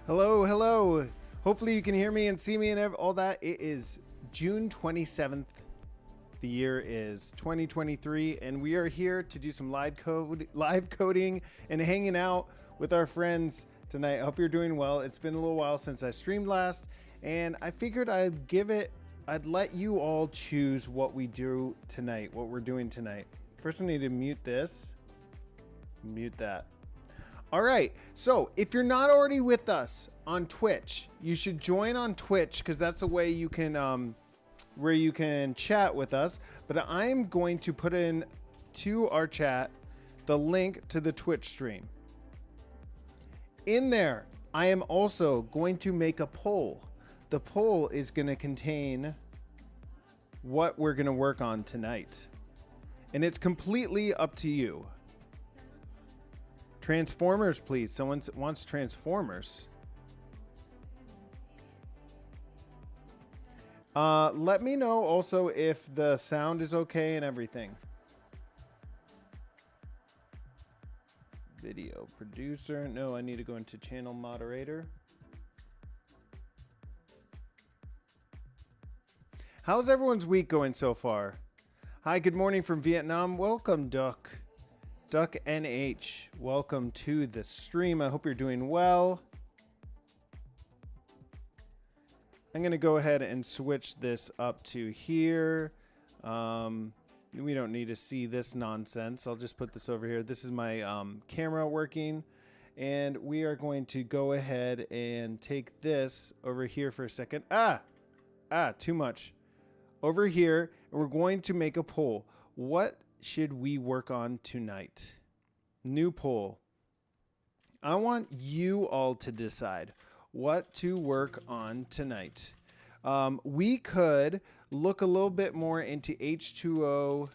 Hello, hello. Hopefully you can hear me and see me and all that. It is June 27th. The year is 2023, and we are here to do some live coding and hanging out with our friends tonight. I hope you're doing well. It's been a little while since I streamed last, and I figured I'd let you all choose what we do tonight, what we're doing tonight. First, we need to mute this, mute that. All right, so if you're not already with us on Twitch, you should join on Twitch because that's a way you can where you can chat with us. But I'm going to put in to our chat the link to the Twitch stream. In there, I am also going to make a poll. The poll is going to contain what we're going to work on tonight, and it's completely up to you. Transformers, please. Someone wants Transformers. Let me know also if the sound is okay and everything. Video producer. No, I need to go into channel moderator. How's everyone's week going so far? Hi, good morning from Vietnam. Welcome, Duck NH. Welcome to the stream. I hope you're doing well. I'm going to go ahead and switch this up to here. We don't need to see this nonsense. I'll just put this over here. This is my camera working, and we are going to go ahead and take this over here for a second. Too much. Over here, and we're going to make a poll. What should we work on tonight? New poll. I want you all to decide what to work on tonight. We could look a little bit more into H2O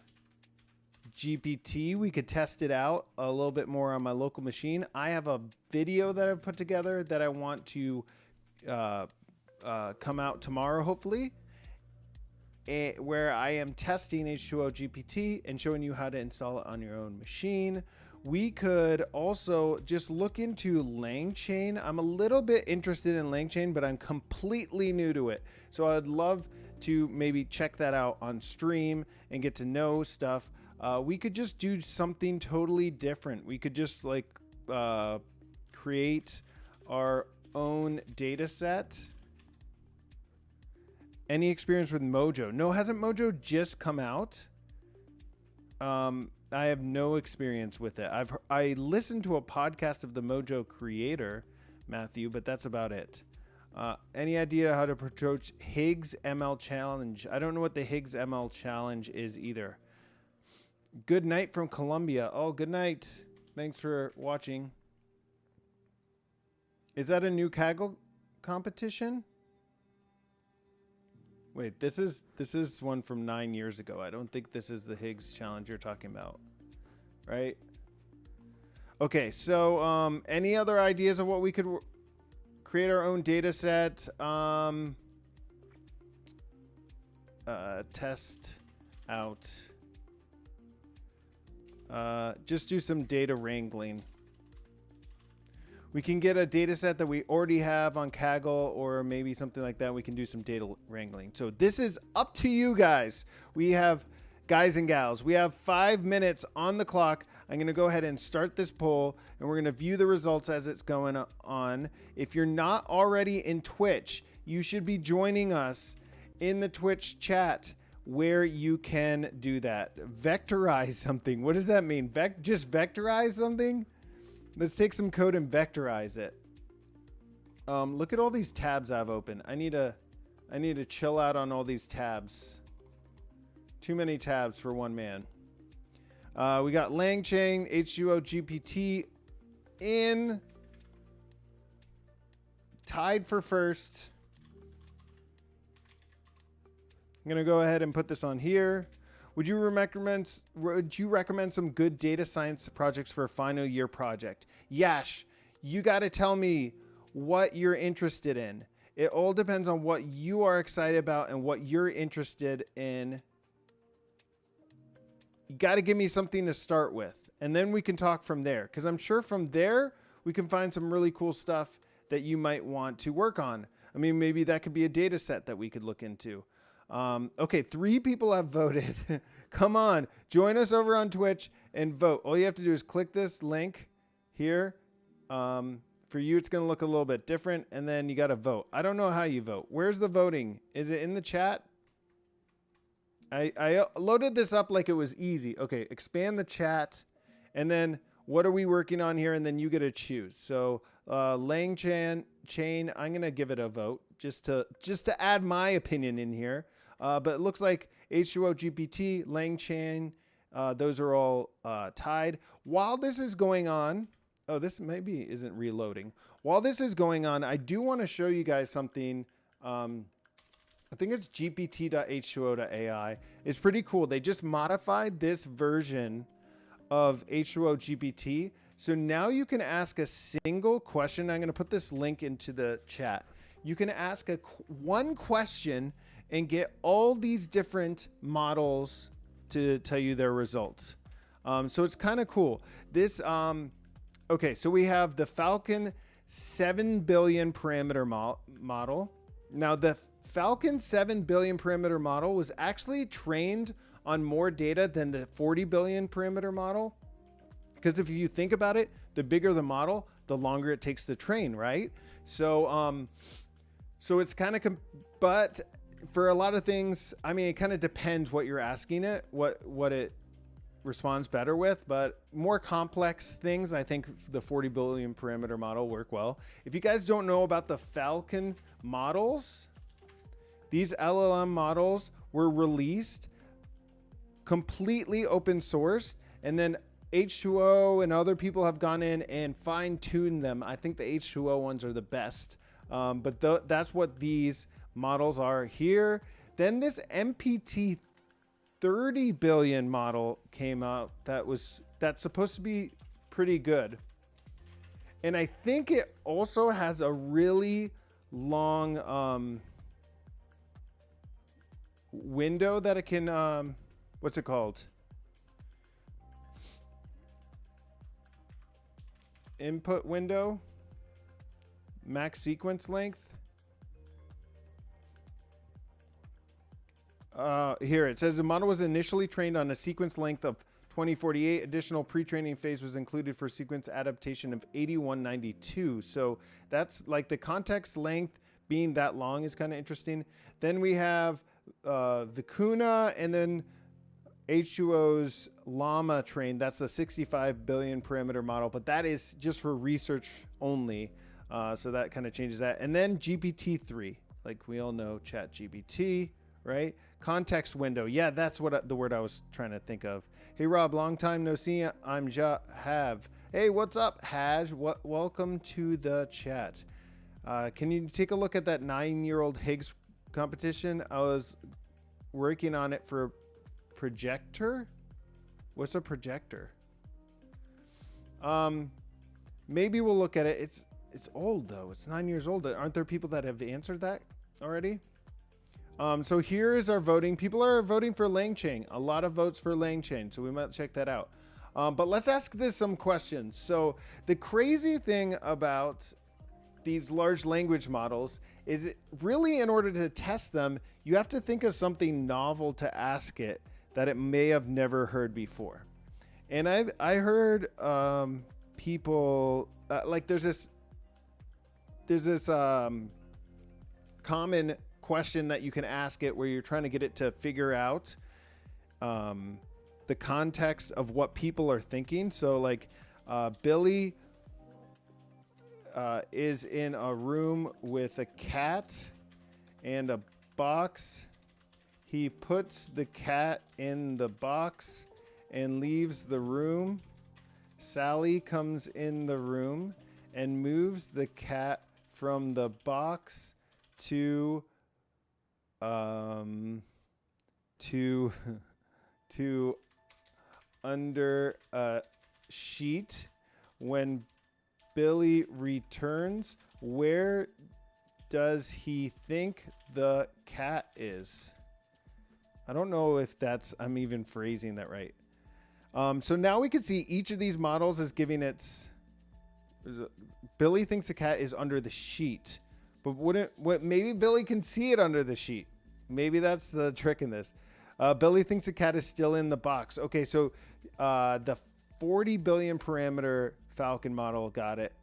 GPT. We could test it out a little bit more on my local machine. I have a video that I've put together that I want to come out tomorrow, hopefully, where I am testing H2O GPT and showing you how to install it on your own machine. We could also just look into Langchain. I'm a little bit interested in Langchain, but I'm completely new to it. So I'd love to maybe check that out on stream and get to know stuff. We could just do something totally different. We could just like create our own data set. Any experience with Mojo? No, hasn't Mojo just come out? I have no experience with it. I listened to a podcast of the Mojo creator, Matthew, but that's about it. Any idea how to approach Higgs ML challenge? I don't know what the Higgs ML challenge is either. Good night from Colombia. Oh, good night. Thanks for watching. Is that a new Kaggle competition? Wait, this is one from 9 years ago. I don't think this is the Higgs challenge you're talking about, right? Okay, so any other ideas of what we could create our own data set? Test out. Just do some data wrangling. We can get a data set that we already have on Kaggle or maybe something like that. We can do some data wrangling. So this is up to you guys. We have, guys and gals, we have 5 minutes on the clock. I'm going to go ahead and start this poll, and we're going to view the results as it's going on. If you're not already in Twitch, you should be joining us in the Twitch chat where you can do that. Vectorize something. What does that mean? Just vectorize something? Let's take some code and vectorize it. Look at all these tabs I've opened. I need to chill out on all these tabs. Too many tabs for one man. We got Langchain, H2O GPT in. Tied for first. I'm going to go ahead and put this on here. Would you recommend some good data science projects for a final year project? Yash, you got to tell me what you're interested in. It all depends on what you are excited about and what you're interested in. You got to give me something to start with, and then we can talk from there, because I'm sure from there we can find some really cool stuff that you might want to work on. I mean, maybe that could be a data set that we could look into. Okay, 3 people have voted. Come on, join us over on Twitch and vote. All you have to do is click this link here. For you, it's going to look a little bit different, and then you got to vote. I don't know how you vote. Where's the voting? Is it in the chat? I loaded this up like it was easy. Okay, expand the chat, and then what are we working on here? And then you get to choose. So Langchain, I'm going to give it a vote just to add my opinion in here. But it looks like H2O GPT, Langchain, those are all tied. While this is going on, oh, this maybe isn't reloading. While this is going on, I do want to show you guys something. I think it's gpt.h2o.ai. It's pretty cool. They just modified this version of H2O GPT. So now you can ask a single question. I'm going to put this link into the chat. You can ask one question and get all these different models to tell you their results. So it's kind of cool. This, okay, so we have the Falcon 7 billion parameter model. Now the Falcon 7 billion parameter model was actually trained on more data than the 40 billion parameter model. Because if you think about it, the bigger the model, the longer it takes to train, right? So, so it's kind of, but for a lot of things, I mean, it kind of depends what you're asking it, what it responds better with, but more complex things, I think the 40 billion parameter model work well. If you guys don't know about the Falcon models, these LLM models were released completely open sourced, and then H2O and other people have gone in and fine-tuned them. I think the H2O ones are the best, but that's what these models are here. Then this MPT 30 billion model came out that's supposed to be pretty good. And I think it also has a really long window that it can, what's it called? Input window, max sequence length. Here it says the model was initially trained on a sequence length of 2048. Additional pre-training phase was included for sequence adaptation of 8192. So that's like the context length being that long is kind of interesting. Then we have Vicuna, and then H2O's Llama train. That's a 65 billion parameter model, but that is just for research only. So that kind of changes that. And then GPT-3, like we all know, Chat GPT, right? Context window. Yeah, that's what the word I was trying to think of. Hey, Rob, long time no see. I'm Have. Hey, what's up, Haj? Welcome to the chat. Can you take a look at that 9-year-old Higgs competition? I was working on it for projector. What's a projector? Maybe we'll look at it. It's old though. It's 9 years old. Aren't there people that have answered that already? So here is our voting. People are voting for Langchain. A lot of votes for Langchain, so we might check that out. But let's ask this some questions. So the crazy thing about these large language models is it really, in order to test them, you have to think of something novel to ask it that it may have never heard before. And I heard people like there's this common question that you can ask it where you're trying to get it to figure out the context of what people are thinking. So like Billy is in a room with a cat and a box. He puts the cat in the box and leaves the room. Sally comes in the room and moves the cat from the box to under a sheet. When Billy returns, where does he think the cat is? I don't know if I'm even phrasing that right. So now we can see each of these models is giving its Billy thinks the cat is under the sheet, but maybe Billy can see it under the sheet. Maybe that's the trick in this. Billy thinks the cat is still in the box. Okay, so the 40 billion parameter Falcon model got it.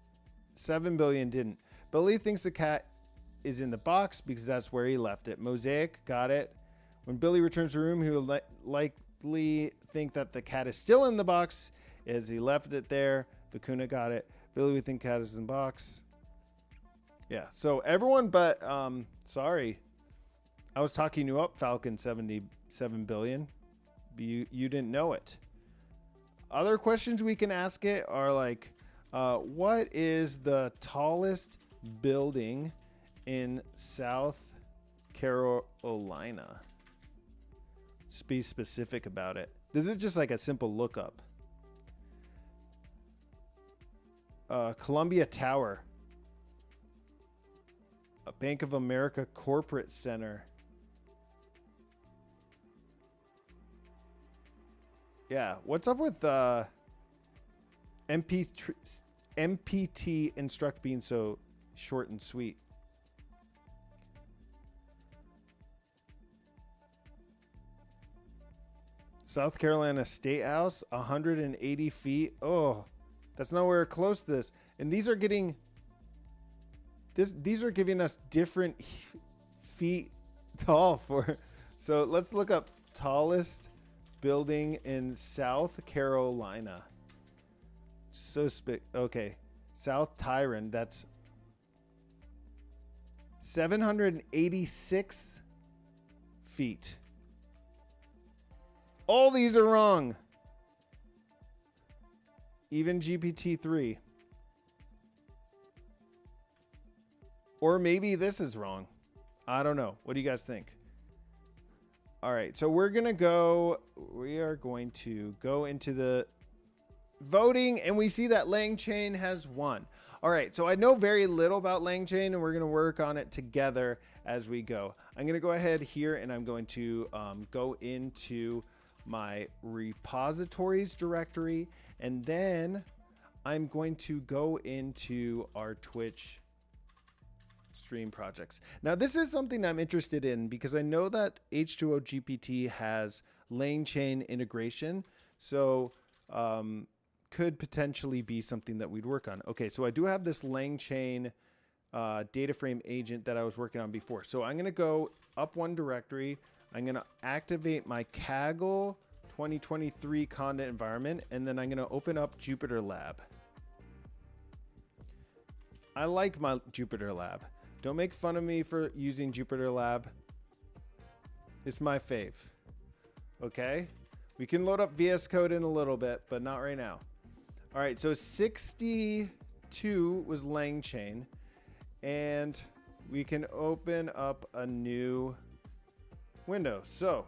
7 billion didn't. Billy thinks the cat is in the box because that's where he left it. Mosaic got it. When Billy returns to the room, he will likely think that the cat is still in the box as he left it there. Vicuna got it. Billy would think cat is in the box. Yeah, so everyone but, sorry. I was talking you up, Falcon 77 billion. You didn't know it. Other questions we can ask it are like, what is the tallest building in South Carolina? Just be specific about it. This is just like a simple lookup. Columbia Tower. A Bank of America Corporate Center. Yeah, what's up with MPT instruct being so short and sweet? South Carolina State House, 180 feet. Oh, that's nowhere close to this. And these are getting these are giving us different feet tall for. So let's look up tallest building in South Carolina. So okay. South Tyrone, that's 786 feet. All these are wrong. Even GPT-3. Or maybe this is wrong. I don't know. What do you guys think? All right, so we are going to go into the voting, and we see that Langchain has won. All right, so I know very little about Langchain, and we're going to work on it together as we go. I'm going to go ahead here, and I'm going to go into my repositories directory, and then I'm going to go into our Twitch stream projects. Now, this is something I'm interested in because I know that H2O GPT has Langchain integration, so could potentially be something that we'd work on. Okay, so I do have this Langchain Dataframe agent that I was working on before. So I'm going to go up one directory. I'm going to activate my Kaggle 2023 content environment, and then I'm going to open up Jupyter Lab. I like my Jupyter Lab. Don't make fun of me for using Jupyter Lab. It's my fave. Okay? We can load up VS Code in a little bit, but not right now. All right, so 62 was Langchain, and we can open up a new window. So,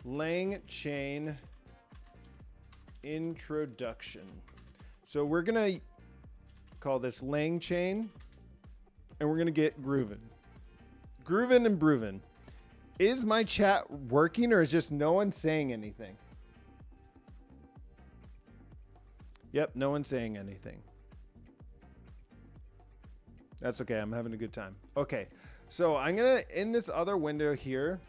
Langchain introduction. So we're gonna call this Langchain, and we're gonna get groovin'. Groovin' and broovin'. Is my chat working, or is just no one saying anything? Yep, no one's saying anything. That's okay, I'm having a good time. Okay, so I'm gonna, in this other window here,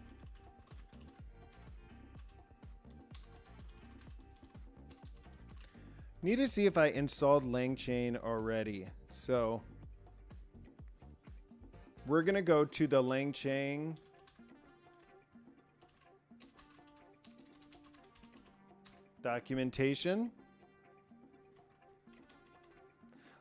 need to see if I installed Langchain already. So we're gonna go to the Langchain documentation.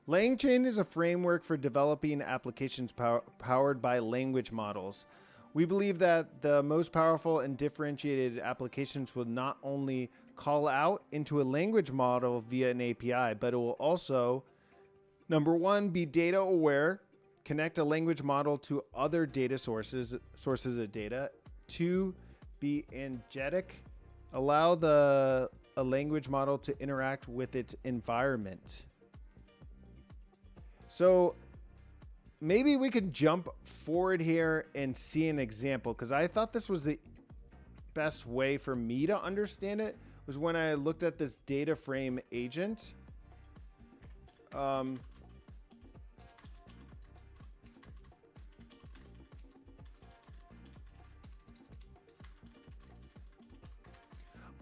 Langchain is a framework for developing applications powered by language models. We believe that the most powerful and differentiated applications will not only call out into a language model via an API, but it will also, number one, be data aware, connect a language model to other data sources of data. Two, be agentic, allow a language model to interact with its environment. So maybe we could jump forward here and see an example, because I thought this was the best way for me to understand it, was when I looked at this data frame agent. All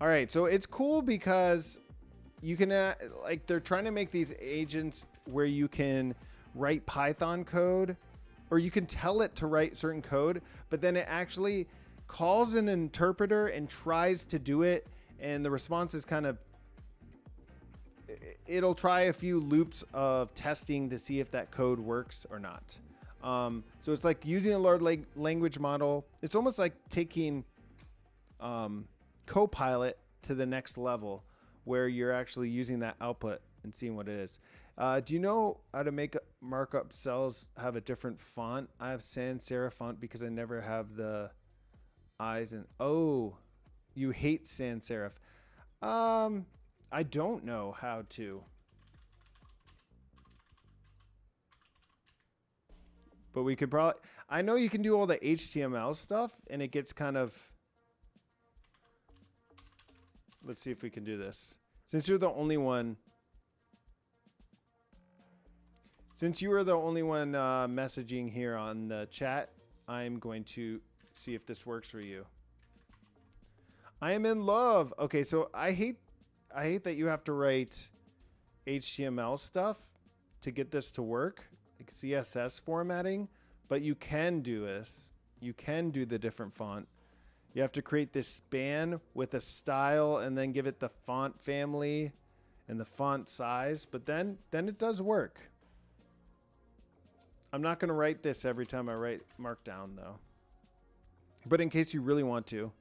right, so it's cool because you can like they're trying to make these agents where you can write Python code, or you can tell it to write certain code, but then it actually calls an interpreter and tries to do it, and the response is kind of, it'll try a few loops of testing to see if that code works or not. So it's like using a large language model. It's almost like taking Copilot to the next level, where you're actually using that output and seeing what it is. Do you know how to make markup cells have a different font? I have sans serif font because I never have the eyes and, oh, you hate sans serif. I don't know how to. But we could probably, I know you can do all the HTML stuff and it gets kind of, let's see if we can do this. Since you're the only one, messaging here on the chat, I'm going to see if this works for you. I am in love. Okay, so I hate that you have to write HTML stuff to get this to work, like CSS formatting, but you can do this. You can do the different font. You have to create this span with a style and then give it the font family and the font size, but then it does work. I'm not going to write this every time I write Markdown though. But in case you really want to.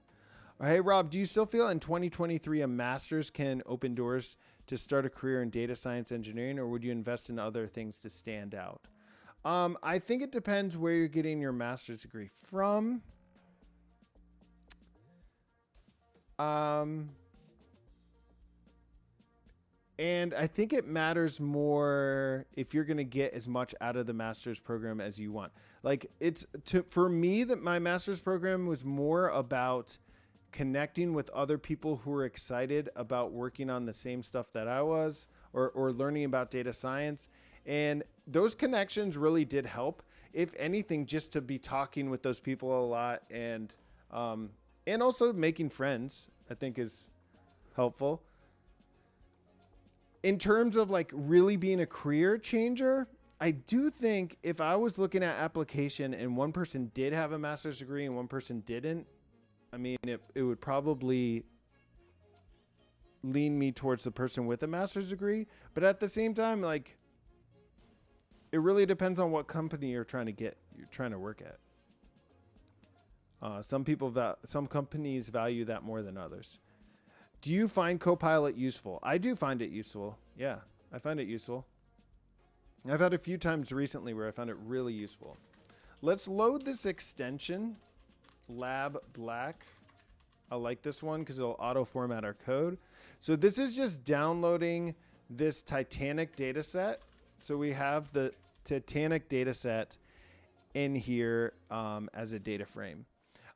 Hey Rob, do you still feel in 2023 a master's can open doors to start a career in data science engineering, or would you invest in other things to stand out? I think it depends where you're getting your master's degree from. And I think it matters more if you're going to get as much out of the master's program as you want. Like for me, that my master's program was more about connecting with other people who were excited about working on the same stuff that I was, or learning about data science. And those connections really did help. If anything, just to be talking with those people a lot, and also making friends, I think is helpful. In terms of like really being a career changer, I do think if I was looking at application and one person did have a master's degree and one person didn't, I mean, it would probably lean me towards the person with a master's degree. But at the same time, like, it really depends on what company you're trying to work at. Some companies value that more than others. Do you find Copilot useful? I do find it useful. Yeah, I find it useful. I've had a few times recently where I found it really useful. Let's load this extension, Lab Black. I like this one because it'll auto format our code. So this is just downloading this Titanic data set. So we have the Titanic data set in here as a data frame.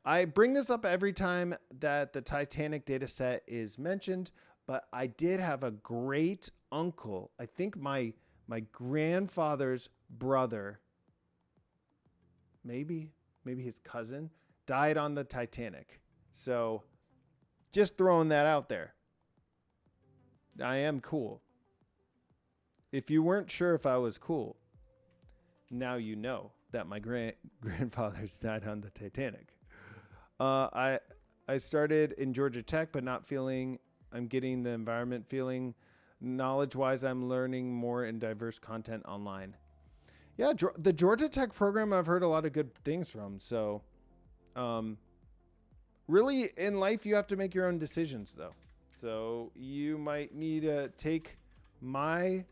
I bring this up every time that the Titanic data set is mentioned, but I did have a great uncle. I think my grandfather's brother, maybe his cousin, died on the Titanic. So just throwing that out there. I am cool. If you weren't sure if I was cool, now you know that my grandfather's died on the Titanic. I started in Georgia Tech, but not feeling I'm getting the environment feeling. Knowledge-wise, I'm learning more in diverse content online. Yeah, the Georgia Tech program, I've heard a lot of good things from. So really, in life, you have to make your own decisions, though. So you might need to take my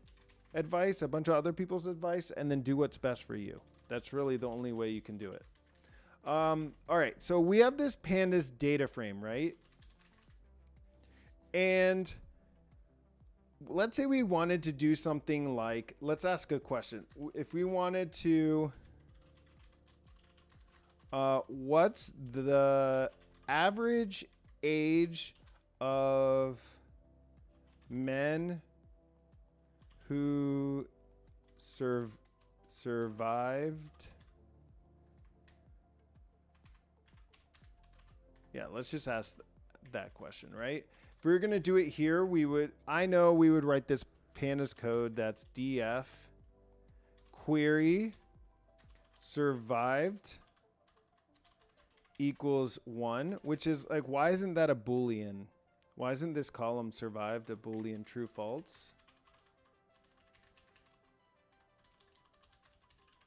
advice, a bunch of other people's advice, and then do what's best for you. That's really the only way you can do it. All right, so we have this Pandas data frame, right? And let's say we wanted to do something like, let's ask a question. If we wanted to, what's the average age of men who survived. Yeah, let's just ask that question, right? If we were going to do it here, I know we would write this pandas code. That's df query survived equals 1, which is like, why isn't that a Boolean? Why isn't this column survived a Boolean true false?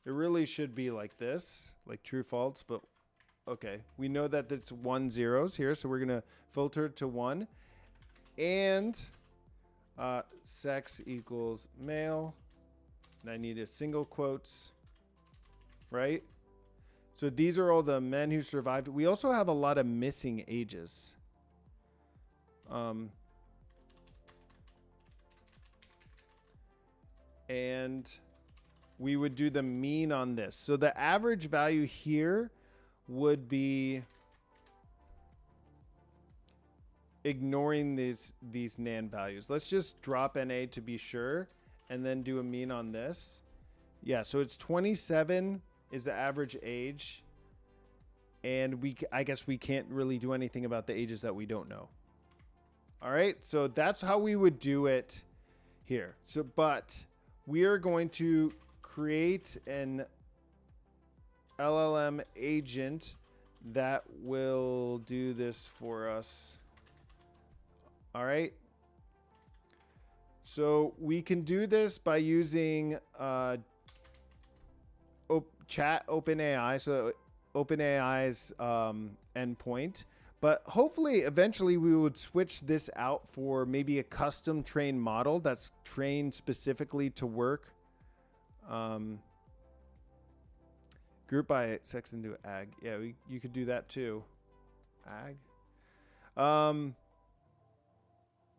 It really should be like this, like true false, but okay. We know that it's 1 zeros here, so we're going to filter to 1. And sex equals male. And I need a single quotes, right? So these are all the men who survived. We also have a lot of missing ages. And we would do the mean on this. So the average value here would be ignoring these NaN values. Let's just drop NA to be sure and then do a mean on this. Yeah, so it's 27 is the average age. And I guess we can't really do anything about the ages that we don't know. All right, so that's how we would do it here. So, but we are going to create an LLM agent that will do this for us. All right. So we can do this by using chat OpenAI. So OpenAI's endpoint. But hopefully, eventually, we would switch this out for maybe a custom trained model that's trained specifically to work. Group by sex into ag. Yeah, you could do that too. Ag.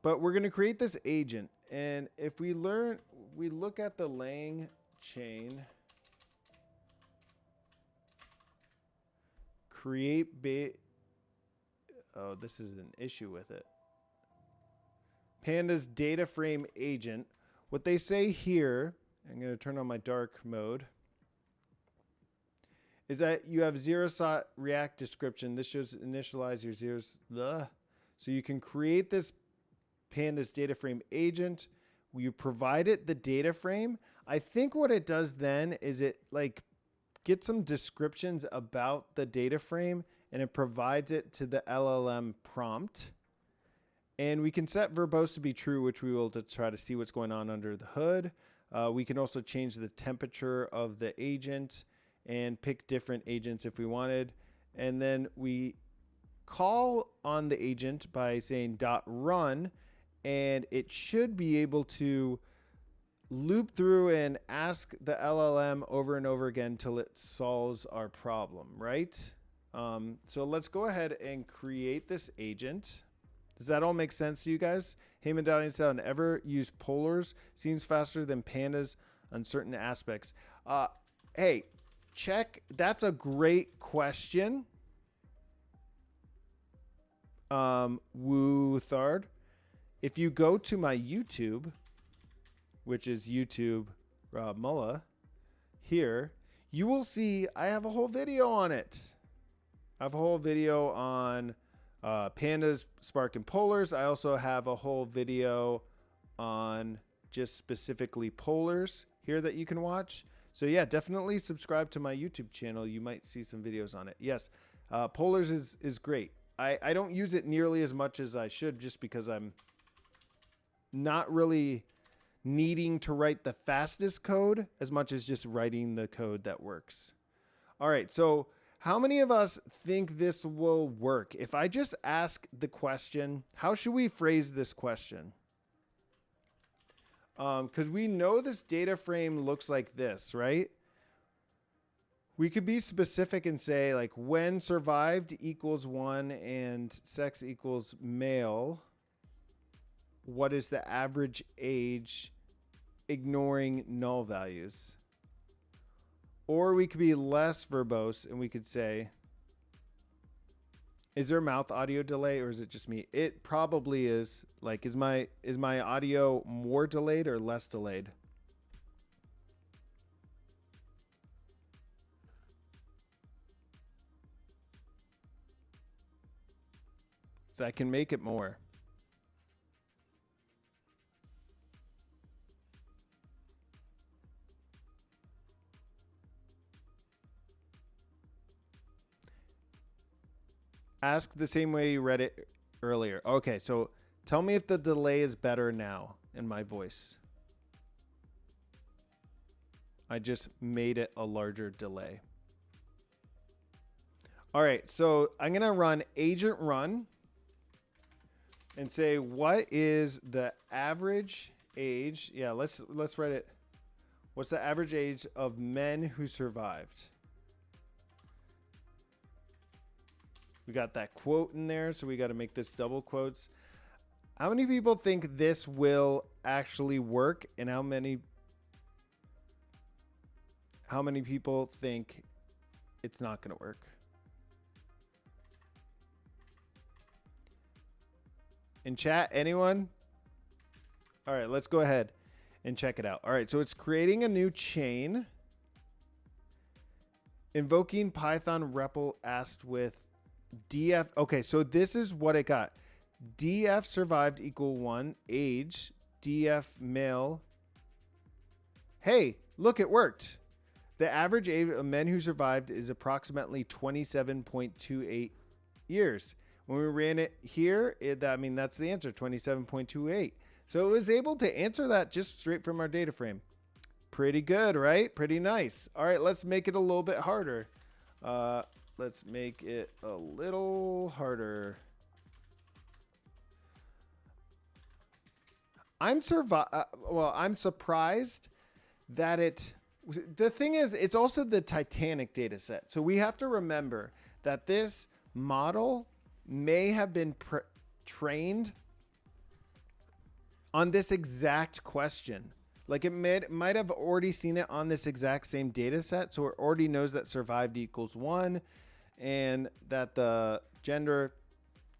But we're going to create this agent. And if we look at the Langchain, oh, this is an issue with it. Pandas Dataframe agent. What they say here, I'm going to turn on my dark mode, is that you have zero-sot React description. This shows initialize your zeros. Ugh. So you can create this Pandas Dataframe agent. You provide it the data frame. I think what it does then is it like gets some descriptions about the data frame and it provides it to the LLM prompt. And we can set verbose to be true, which we will to try to see what's going on under the hood. We can also change the temperature of the agent and pick different agents if we wanted. And then we call on the agent by saying .run, and it should be able to loop through and ask the LLM over and over again till it solves our problem, right? So let's go ahead and create this agent. Does that all make sense to you guys? Hey, Medallion Sound, ever use polars? Seems faster than pandas on certain aspects. Hey, check. That's a great question. Woothard. If you go to my YouTube, which is YouTube Rob Mulla, here, you will see I have a whole video on it. I have a whole video on pandas, Spark, and polars. I also have a whole video on just specifically polars here that you can watch. So yeah, definitely subscribe to my YouTube channel. You might see some videos on it. Yes, polars is great. I don't use it nearly as much as I should just because I'm not really needing to write the fastest code as much as just writing the code that works. All right, so how many of us think this will work? If I just ask the question, how should we phrase this question? Because we know this data frame looks like this, right? We could be specific and say like when survived equals 1 and sex equals male, what is the average age ignoring null values? Or we could be less verbose and we could say Is there mouth audio delay or is it just me? It probably is. Like, is my audio more delayed or less delayed? So I can make it more. Ask the same way you read it earlier. Okay, so tell me if the delay is better now in my voice. I just made it a larger delay. All right, so I'm gonna run agent run and say, what is the average age? Yeah, let's write it. What's the average age of men who survived? We got that quote in there, so we got to make this double quotes. How many people think this will actually work, and how many people think it's not going to work? In chat, anyone? All right, let's go ahead and check it out. All right, so it's creating a new chain. Invoking Python REPL asked with df. Okay, so this is what it got. df survived equal 1. Age, df male. Hey, look, it worked. The average age of men who survived is approximately 27.28 years. When we ran it here, that's the answer, 27.28. So it was able to answer that just straight from our data frame. Pretty good, right? Pretty nice. All right, let's make it a little bit harder. Let's make it a little harder. I'm surprised that the thing is, it's also the Titanic data set. So we have to remember that this model may have been trained on this exact question. Like it might have already seen it on this exact same data set. So it already knows that survived equals 1 and that the gender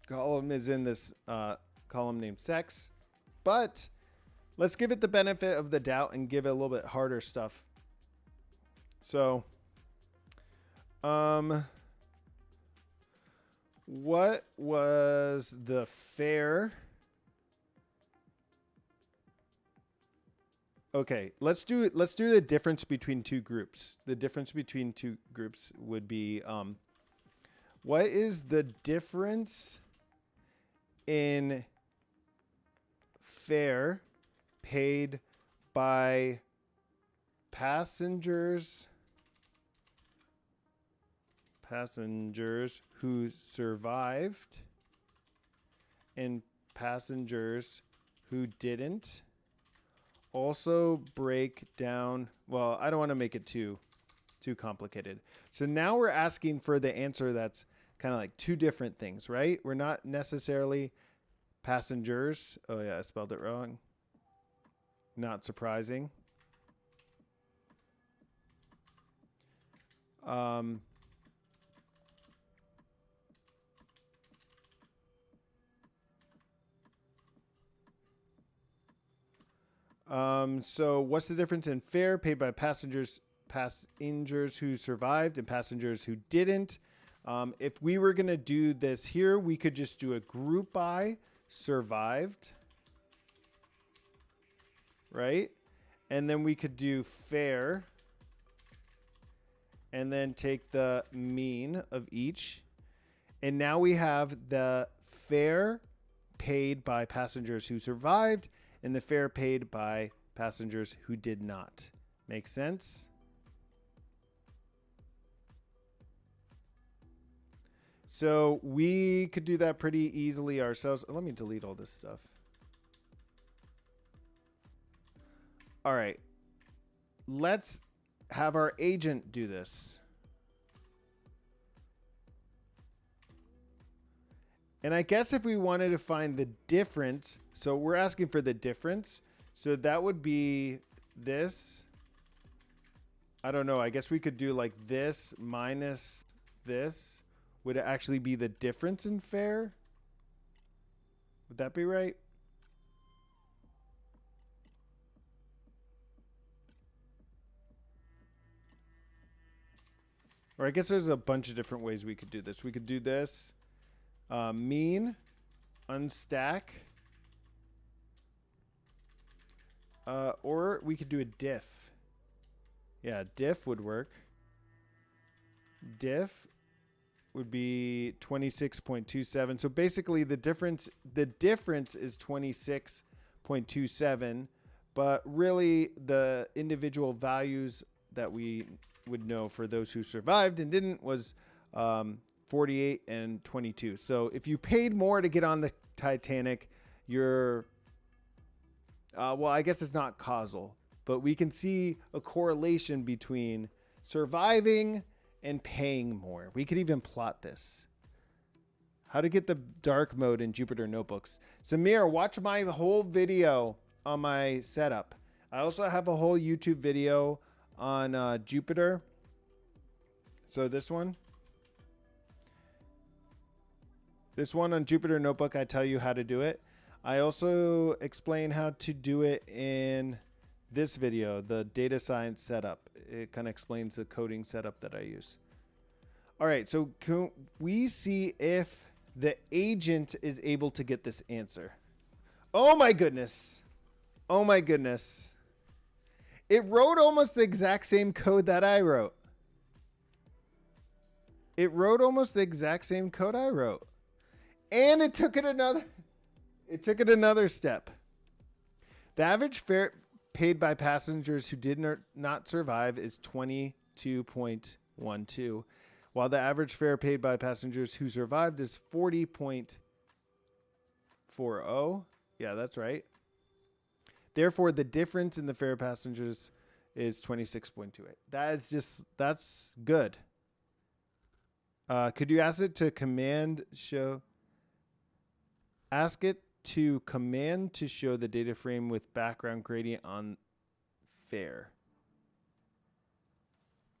column is in this column named sex. But let's give it the benefit of the doubt and give it a little bit harder stuff. So, what was the fair? Okay, let's do the difference between two groups. The difference between two groups would be what is the difference in fare paid by passengers who survived and passengers who didn't? Also break down, well, I don't want to make it too complicated. So now we're asking for the answer that's kind of like two different things, right? We're not necessarily passengers. Oh yeah, I spelled it wrong. Not surprising. So what's the difference in fare paid by passengers who survived and passengers who didn't? If we were going to do this here, we could just do a group by survived, right? And then we could do fare and then take the mean of each. And now we have the fare paid by passengers who survived and the fare paid by passengers who did not. Make sense? So we could do that pretty easily ourselves. Let me delete all this stuff. All right. Let's have our agent do this. And I guess if we wanted to find the difference, so we're asking for the difference. So that would be this. I don't know. I guess we could do like this minus this would actually be the difference in fair. Would that be right? Or I guess there's a bunch of different ways we could do this. We could do this. Mean, unstack. Or we could do a diff. Yeah, diff would work. Diff would be 26.27. So basically the difference is 26.27, but really the individual values that we would know for those who survived and didn't was 48 and 22. So if you paid more to get on the Titanic, you're well, I guess it's not causal, but we can see a correlation between surviving and paying more. We could even plot this. How to get the dark mode in Jupyter Notebooks. Samir, watch my whole video on my setup. I also have a whole YouTube video on Jupyter. So this one on Jupyter Notebook, I tell you how to do it. I also explain how to do it in this video, the data science setup. It kind of explains the coding setup that I use. All right, so can we see if the agent is able to get this answer? Oh my goodness. Oh my goodness. It wrote almost the exact same code that I wrote. It wrote almost the exact same code I wrote. And it took it another step. The average fare paid by passengers who did not survive is 22.12, while the average fare paid by passengers who survived is 40.40. Yeah, that's right. Therefore, the difference in the fare passengers is 26.28. That's good. Could you ask it to command show? Ask it to command to show the data frame with background gradient on fare.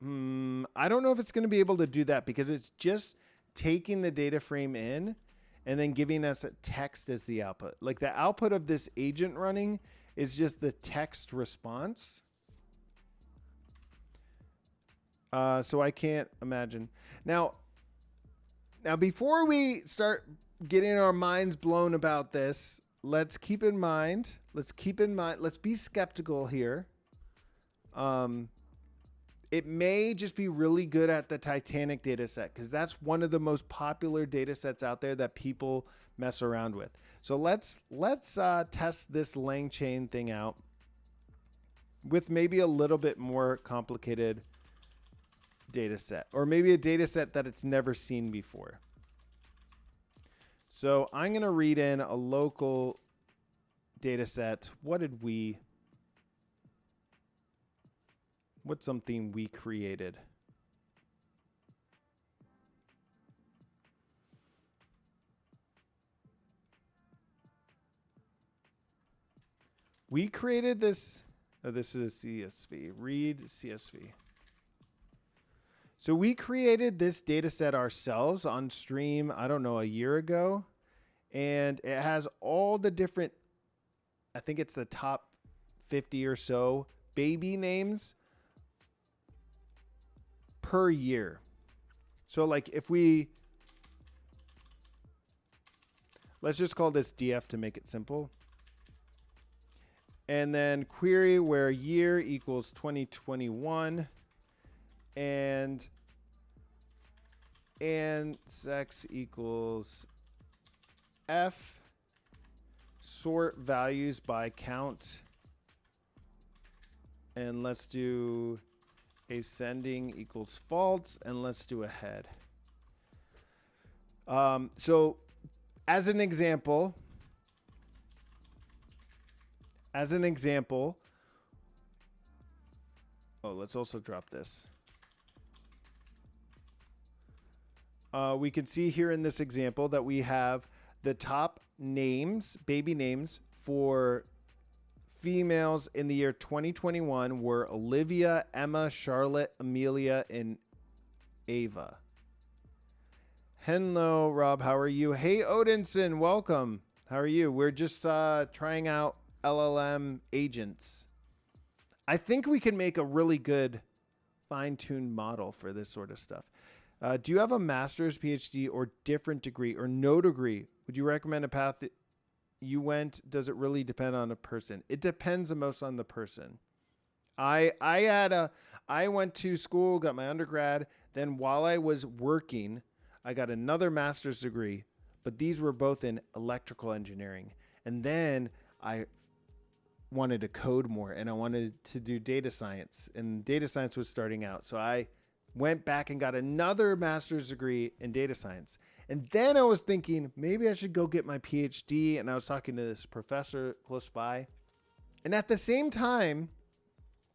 I don't know if it's going to be able to do that because it's just taking the data frame in and then giving us a text as the output. Like the output of this agent running is just the text response. So I can't imagine. Now before we start getting our minds blown about this, let's be skeptical here. It may just be really good at the Titanic data set because that's one of the most popular data sets out there that people mess around with. So let's test this Langchain thing out with maybe a little bit more complicated data set, or maybe a data set that it's never seen before. So I'm going to read in a local data set. What's something we created? We created this. Oh, this is CSV. Read CSV. So we created this data set ourselves on stream, I don't know, a year ago. And it has all the different, I think it's the top 50 or so baby names per year. So like if let's just call this DF to make it simple. And then query where year equals 2021 and sex equals F, sort values by count, and let's do ascending equals false, and let's do a head. So as an example, oh, let's also drop this. We can see here in this example that we have the top names, baby names for females in the year 2021 were Olivia, Emma, Charlotte, Amelia, and Ava. Hello, Rob. How are you? Hey, Odinson. Welcome. How are you? We're just trying out LLM agents. I think we can make a really good fine-tuned model for this sort of stuff. Do you have a master's, PhD, or different degree, or no degree? Would you recommend a path that you went? Does it really depend on a person? It depends the most on the person. I went to school, got my undergrad. Then while I was working, I got another master's degree, but these were both in electrical engineering. And then I wanted to code more and I wanted to do data science, and data science was starting out. So I went back and got another master's degree in data science. And then I was thinking maybe I should go get my PhD. And I was talking to this professor close by. And at the same time,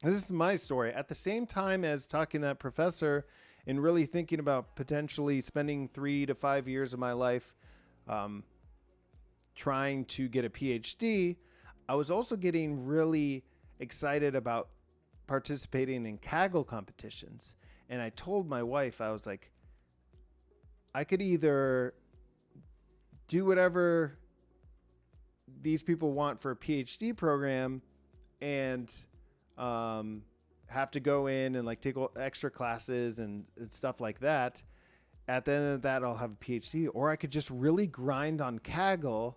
this is my story, at the same time as talking to that professor and really thinking about potentially spending 3 to 5 years of my life trying to get a PhD, I was also getting really excited about participating in Kaggle competitions. And I told my wife, I was like, I could either do whatever these people want for a PhD program and have to go in and like take extra classes and stuff like that. At the end of that, I'll have a PhD, or I could just really grind on Kaggle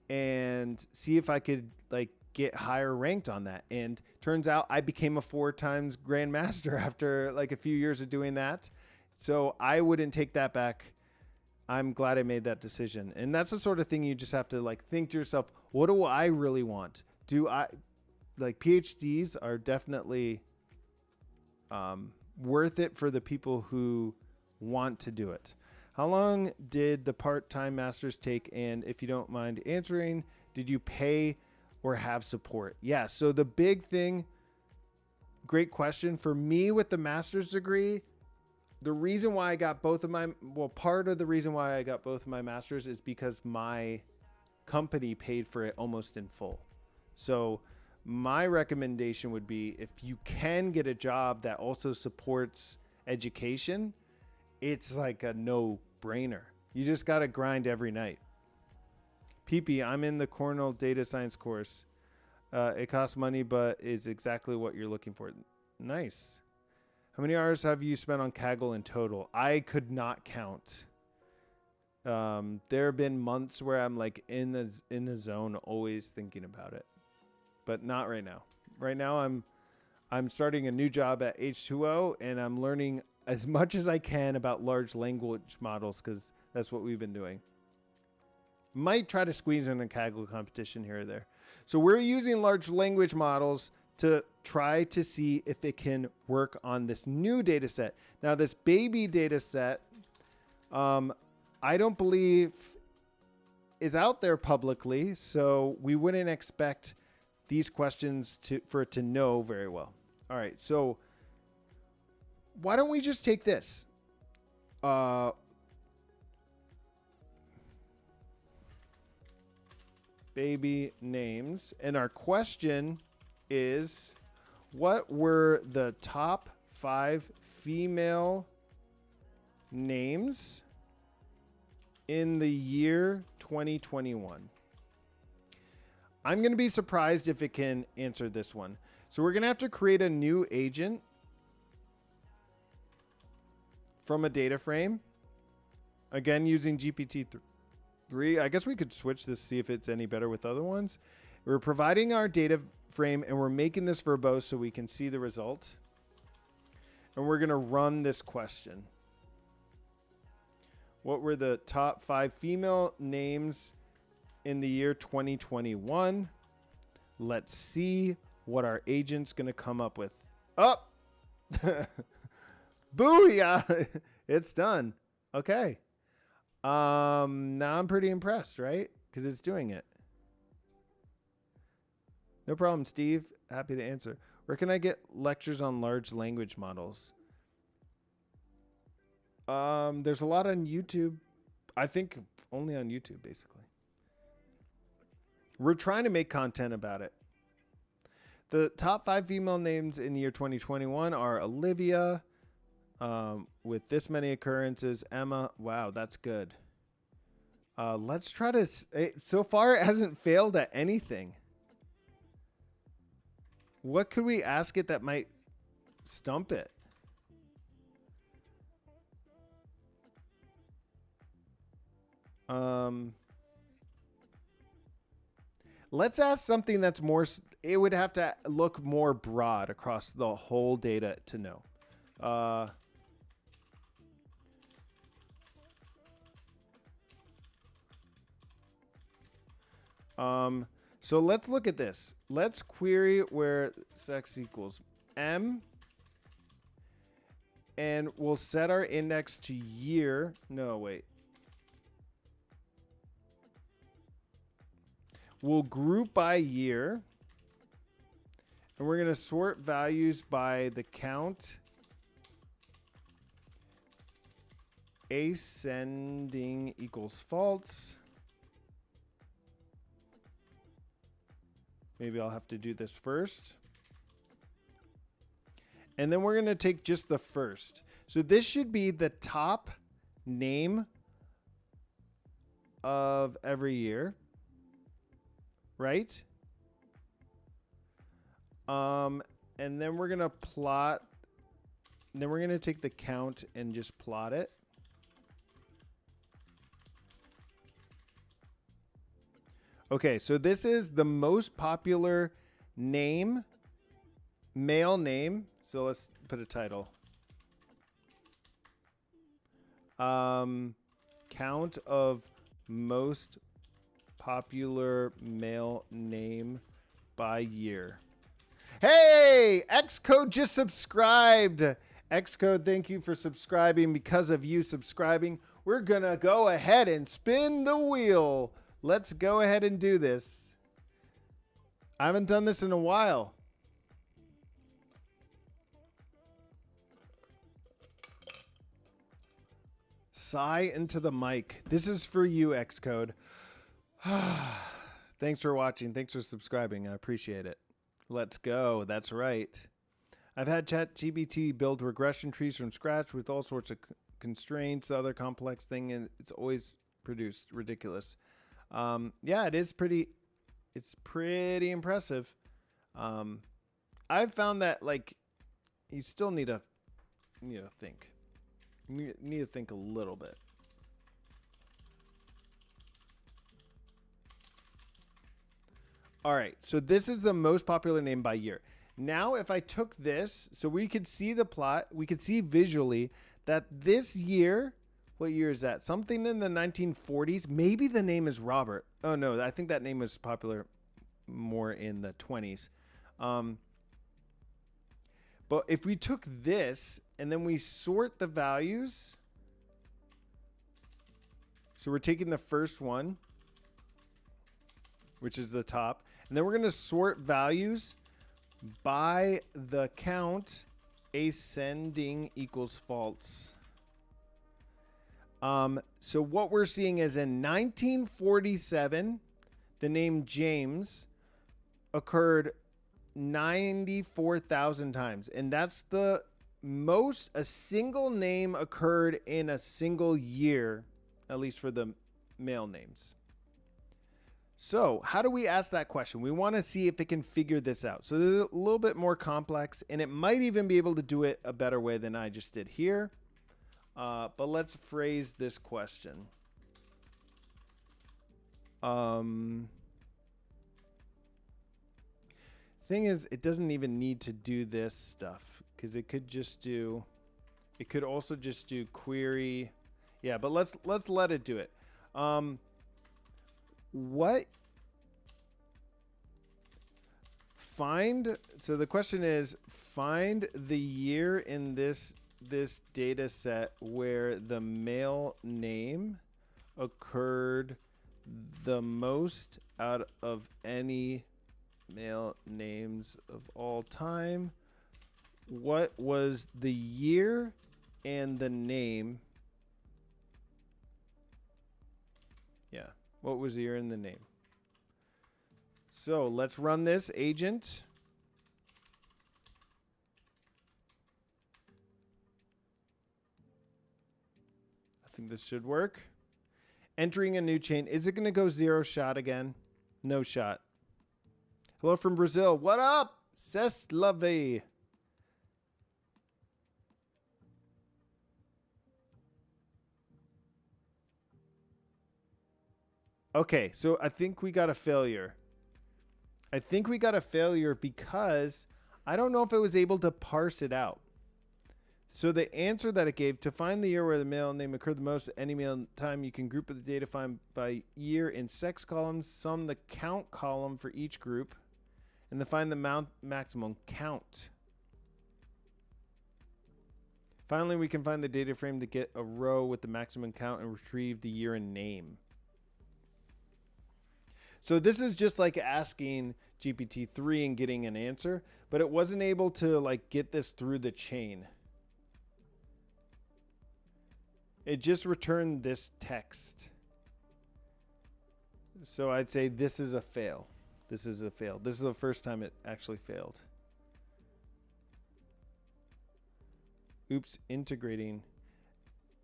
and see if I could like get higher ranked on that. And turns out I became a 4 times grandmaster after like a few years of doing that. So I wouldn't take that back. I'm glad I made that decision. And that's the sort of thing you just have to like think to yourself, what do I really want? Do I like PhDs are definitely worth it for the people who want to do it. How long did the part-time masters take? And if you don't mind answering, did you pay or have support? Yeah. So the big thing, great question for me with the master's degree. The reason why I got both of part of the reason why I got both of my masters is because my company paid for it almost in full. So my recommendation would be, if you can get a job that also supports education, it's like a no-brainer. You just got to grind every night. PP, I'm in the Cornell data science course. It costs money, but is exactly what you're looking for. Nice. How many hours have you spent on Kaggle in total? I could not count. There have been months where I'm like in the zone, always thinking about it, but not right now. Right now, I'm starting a new job at H2O, and I'm learning as much as I can about large language models because that's what we've been doing. Might try to squeeze in a Kaggle competition here or there. So we're using large language models to try to see if it can work on this new data set. Now, this baby data set, I don't believe is out there publicly, so we wouldn't expect these questions for it to know very well. All right, so why don't we just take this? Baby names, and our question is, what were the top 5 female names in the year 2021? I'm going to be surprised if it can answer this one. So we're going to have to create a new agent from a data frame. Again, using GPT-3. I guess we could switch this, see if it's any better with other ones. We're providing our data frame and we're making this verbose so we can see the result. And we're going to run this question. What were the top 5 female names in the year 2021? Let's see what our agent's going to come up with. Oh! Booyah! It's done. Okay. Now I'm pretty impressed, right? Because it's doing it. No problem, Steve. Happy to answer. Where can I get lectures on large language models? There's a lot on YouTube. I think only on YouTube, basically. We're trying to make content about it. The top 5 female names in the year 2021 are Olivia, with this many occurrences. Emma, wow, that's good. Let's try to, so far it hasn't failed at anything. What could we ask it that might stump it? Let's ask something that's more, it would have to look more broad across the whole data to know. So let's look at this. Let's query where sex equals M. And we'll set our index to year. No, wait. We'll group by year. And we're going to sort values by the count. Ascending equals false. Maybe I'll have to do this first. And then we're going to take just the first. So this should be the top name of every year, right? And then we're going to plot, and then we're going to take the count and just plot it. Okay, so this is the most popular name, male name. So let's put a title. Count of most popular male name by year. Hey, Xcode just subscribed. Xcode, thank you for subscribing. Because of you subscribing, we're going to go ahead and spin the wheel. Let's go ahead and do this. I haven't done this in a while. Sigh into the mic. This is for you, Xcode. Thanks for watching. Thanks for subscribing. I appreciate it. Let's go. That's right. I've had ChatGPT build regression trees from scratch with all sorts of constraints, the other complex thing, and it's always produced ridiculous. Yeah, it's pretty impressive. I've found that, like, you still need to think. You need to think a little bit. All right, so this is the most popular name by year. Now, if I took this, so we could see the plot, we could see visually that this year, what year is that? Something in the 1940s. Maybe the name is Robert. Oh, no, I think that name was popular more in the 20s. But if we took this and then we sort the values. So we're taking the first one, which is the top. And then we're going to sort values by the count. Ascending equals false. So what we're seeing is in 1947, the name James occurred 94,000 times. And that's the most a single name occurred in a single year, at least for the male names. So how do we ask that question? We want to see if it can figure this out. So it's a little bit more complex, and it might even be able to do it a better way than I just did here. But let's phrase this question. Thing is, it doesn't even need to do this stuff because it could just do, it could also just do query. Yeah, but let's let it do it. What find, so the question is find the year in this data set where the male name occurred the most out of any male names of all time. What was the year and the name? Yeah. What was the year and the name? So let's run this agent. think this should work. Entering a new chain. Is it going to go 0 shot again? No shot. Hello from Brazil. What up? C'est la vie. Okay, so I think we got a failure. I think we got a failure because I don't know if it was able to parse it out. So the answer that it gave, to find the year where the male name occurred the most at any male time, you can group the data find by year in sex columns, sum the count column for each group, and then find the maximum count. Finally, we can find the data frame to get a row with the maximum count and retrieve the year and name. So this is just like asking GPT-3 and getting an answer, but it wasn't able to like get this through the chain. It just returned this text. So I'd say this is a fail. This is a fail. This is the first time it actually failed. Oops, integrating.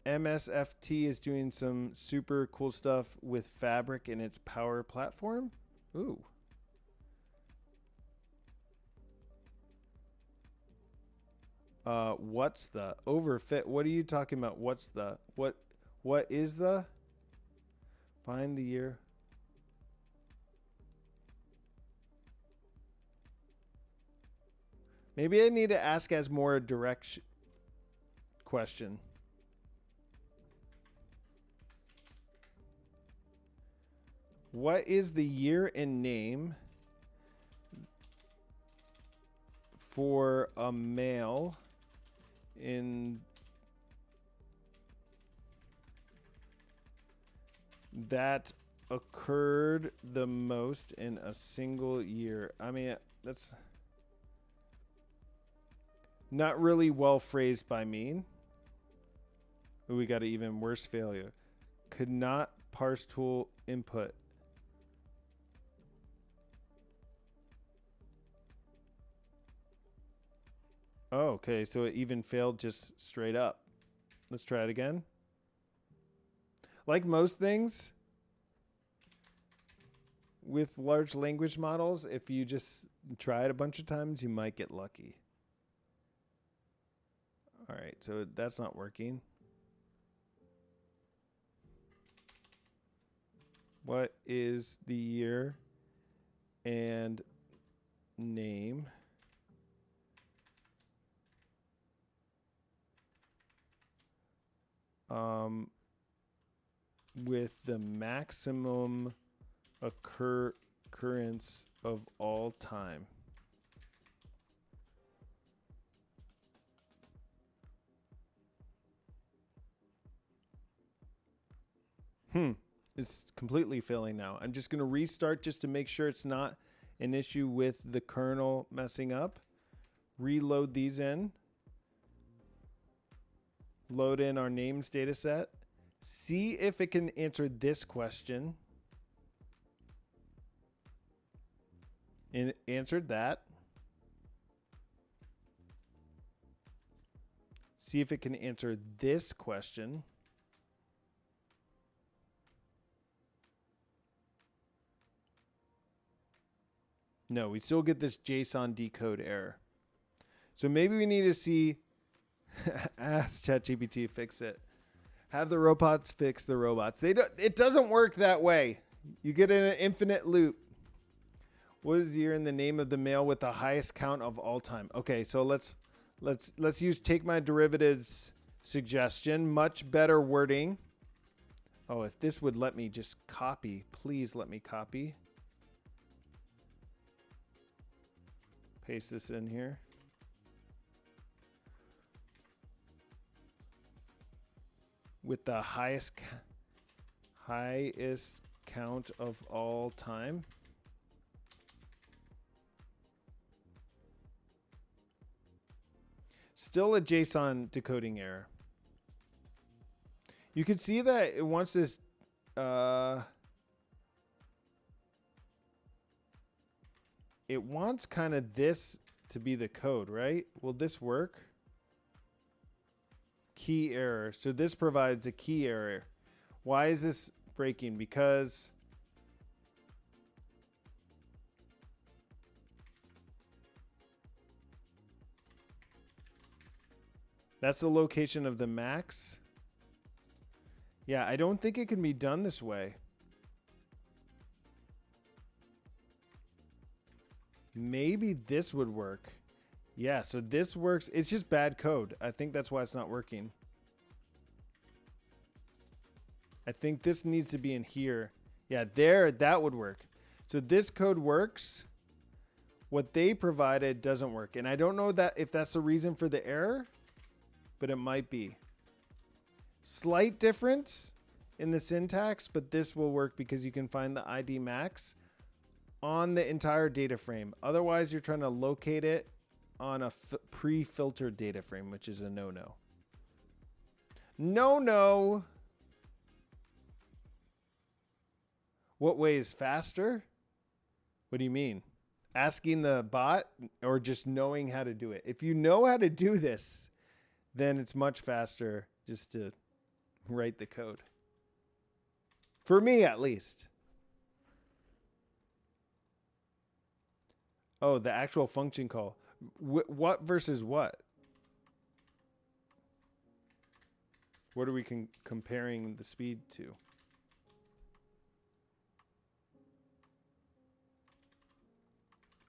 MSFT is doing some super cool stuff with Fabric in its Power Platform. Ooh. What's the overfit? What are you talking about? What's the what is the find the year? Maybe I need to ask as more direct question. What is the year and name for a male in that occurred the most in a single year? I mean, that's not really well phrased by me. Ooh, we got an even worse failure. Could not parse tool input. Oh, okay, so it even failed just straight up. Let's try it again. Like most things with large language models, if you just try it a bunch of times, you might get lucky. All right, so that's not working. What is the year and name with the maximum occurrence of all time? It's completely failing now. I'm just going to restart just to make sure it's not an issue with the kernel messing up. Reload these in. Load in our names data set. See if it can answer this question. And it answered that. See if it can answer this question. No, we still get this JSON decode error. So maybe we need to see, ask ChatGPT fix it. Have the robots fix the robots. It doesn't work that way. You get in an infinite loop. What is the year and the name of the male with the highest count of all time? Okay, so let's use take my derivatives suggestion. Much better wording. Oh, if this would let me just copy, please let me copy. Paste this in here. With the highest count of all time. Still a JSON decoding error. You can see that it wants this it wants kind of this to be the code, right? Will this work? Key error. So this provides a key error. Why is this breaking? Because that's the location of the max. Yeah, I don't think it can be done this way. Maybe this would work. Yeah, so this works. It's just bad code. I think that's why it's not working. I think this needs to be in here. Yeah, there, that would work. So this code works. What they provided doesn't work. And I don't know that if that's the reason for the error, but it might be. Slight difference in the syntax, but this will work because you can find the ID max on the entire data frame. Otherwise, you're trying to locate it on a pre-filtered data frame, which is a no-no. No-no. What way is faster? What do you mean? Asking the bot or just knowing how to do it? If you know how to do this, then it's much faster just to write the code. For me, at least. Oh, the actual function call. What versus what? What are we comparing the speed to?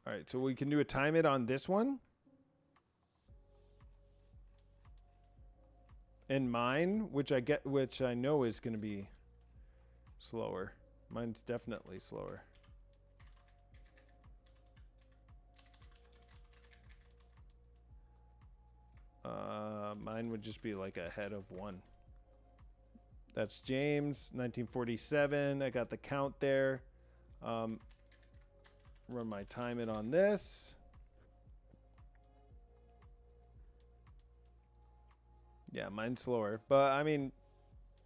All right, so we can do a time it on this one. And mine, which I know is going to be slower. Mine's definitely slower. Mine would just be like ahead of 1. That's James, 1947. I got the count there. Run my time it on this. Yeah, mine's slower. But, I mean,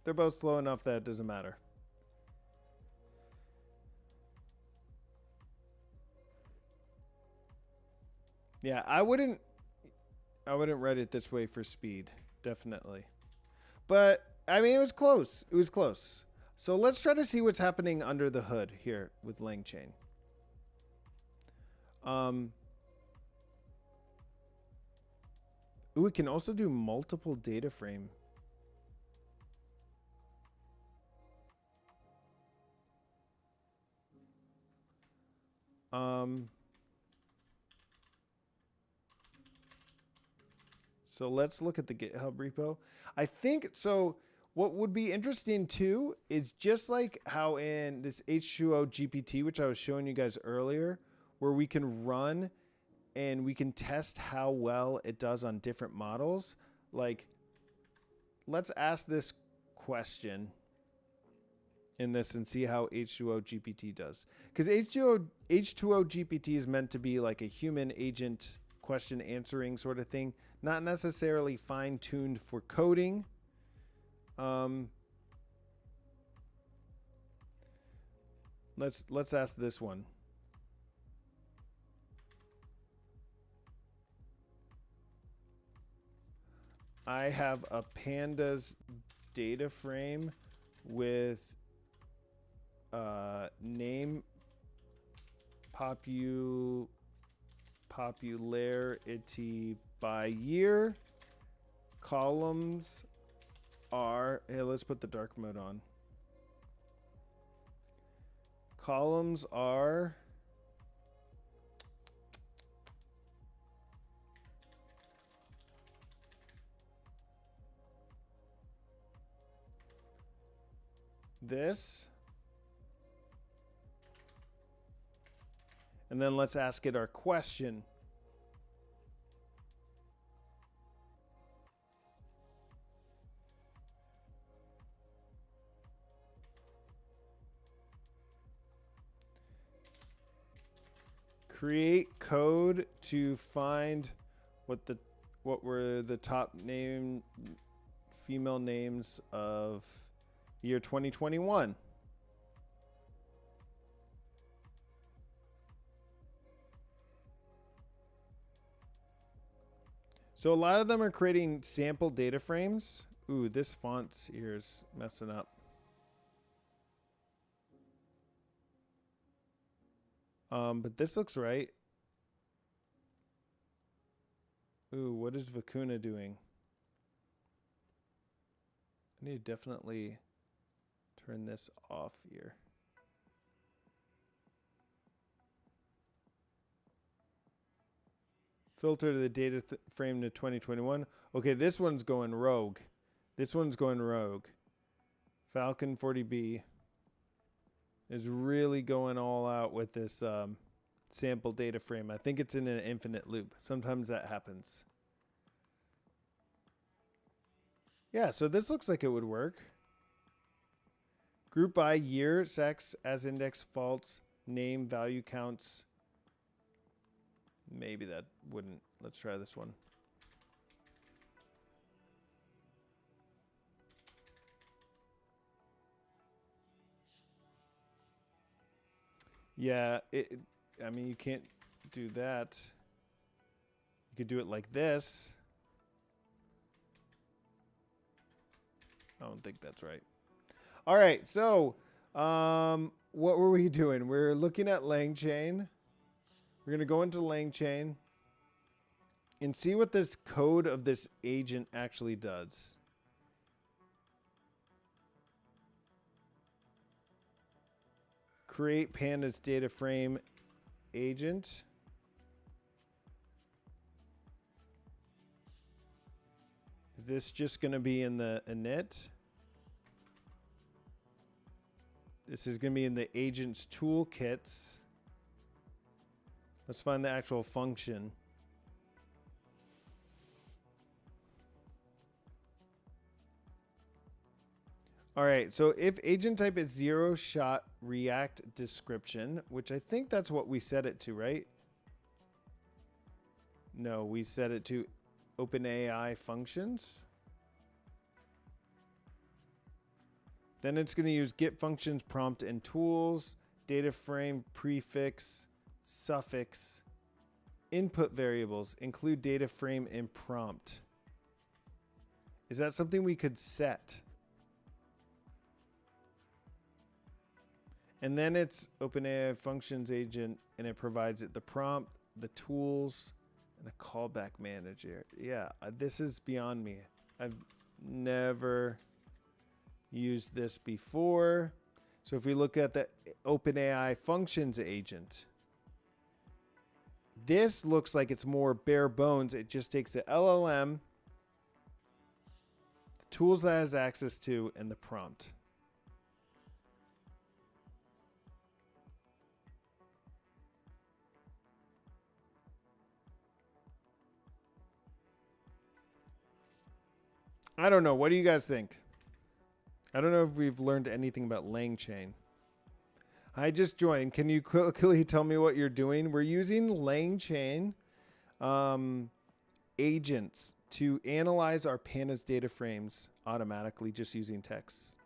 they're both slow enough that it doesn't matter. Yeah, I wouldn't write it this way for speed, definitely. But, I mean, it was close. It was close. So let's try to see what's happening under the hood here with Langchain. Ooh, it can also do multiple data frame. So let's look at the GitHub repo. I think, so what would be interesting too is just like how in this H2O GPT, which I was showing you guys earlier, where we can run and we can test how well it does on different models. Like, let's ask this question in this and see how H2O GPT does. Because H2O GPT is meant to be like a human agent question answering sort of thing, not necessarily fine-tuned for coding. Let's ask this one. I have a pandas data frame with name popularity by year. Columns are, hey, let's put the dark mode on. Columns are this. And then let's ask it our question. Create code to find what were the top female names of year 2021. So a lot of them are creating sample data frames. Ooh, this font here is messing up. But this looks right. Ooh, what is Vicuna doing? I need to definitely turn this off here. Filter the data frame to 2021. Okay, this one's going rogue. This one's going rogue. Falcon 40B is really going all out with this sample data frame. I think it's in an infinite loop. Sometimes that happens. Yeah, so this looks like it would work. Group by year, sex, as index, false, name, value counts. Maybe that wouldn't. Let's try this one. Yeah, I mean, you can't do that. You could do it like this. I don't think that's right. All right, so what were we doing? We're looking at Langchain. We're going to go into Langchain and see what this code of this agent actually does. Create Pandas Dataframe agent. Is this just going to be in the init? This is going to be in the agent's toolkits. Let's find the actual function. All right, so if agent type is 0-shot React description, which I think that's what we set it to, right? No, we set it to OpenAI functions. Then it's going to use get functions, prompt, and tools, data frame, prefix, suffix, input variables, include data frame and prompt. Is that something we could set? And then it's OpenAI functions agent, and it provides it the prompt, the tools, and a callback manager. Yeah, this is beyond me. I've never used this before. So if we look at the OpenAI functions agent, this looks like it's more bare bones. It just takes the LLM, the tools that it has access to, and the prompt. I don't know. What do you guys think? I don't know if we've learned anything about Langchain. I just joined. Can you quickly tell me what you're doing? We're using Langchain agents to analyze our Pandas data frames automatically just using text.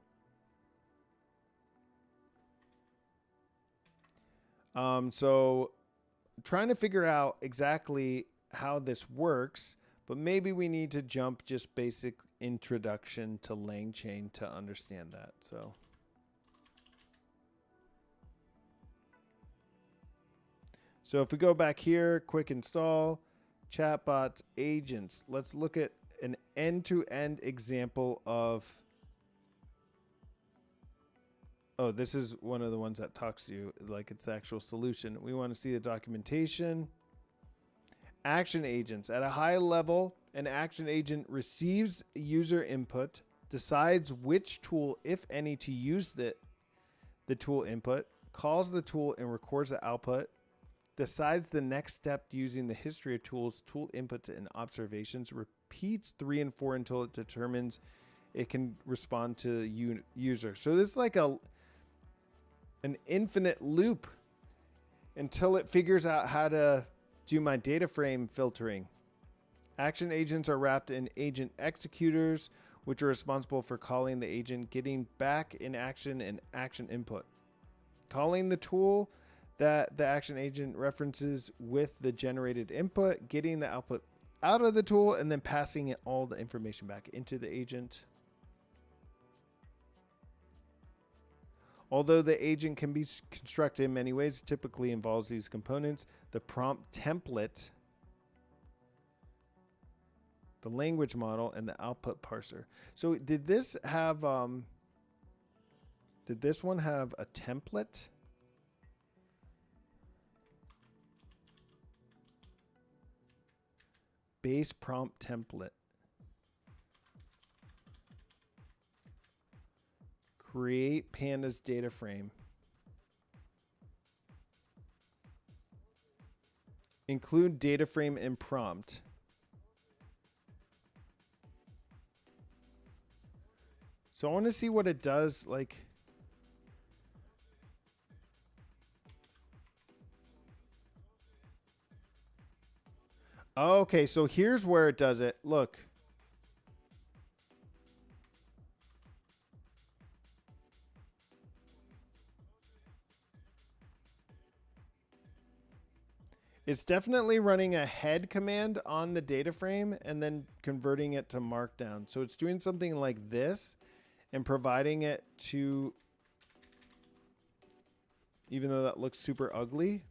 So trying to figure out exactly how this works, but maybe we need to jump just basic introduction to Langchain to understand that. So if we go back here, quick install, chatbots, agents. Let's look at an end-to-end example of, oh, this is one of the ones that talks to you like it's the actual solution. We want to see the documentation. Action agents. At a high level, an action agent receives user input, decides which tool, if any, to use the tool input, calls the tool and records the output, decides the next step using the history of tools, tool inputs, and observations, repeats 3 and 4 until it determines it can respond to the user. So this is like an infinite loop until it figures out how to do my data frame filtering. Action agents are wrapped in agent executors, which are responsible for calling the agent, getting back in action, and action input. Calling the tool that the action agent references with the generated input, getting the output out of the tool and then passing it all the information back into the agent. Although the agent can be constructed in many ways, it typically involves these components: the prompt template, the language model, and the output parser. So did this have, did this one have a template? Base prompt template. Create Pandas Dataframe. Include Dataframe in prompt. So I want to see what it does, like. Okay, so here's where it does it. Look. It's definitely running a head command on the data frame and then converting it to markdown. So it's doing something like this and providing it to, even though that looks super ugly,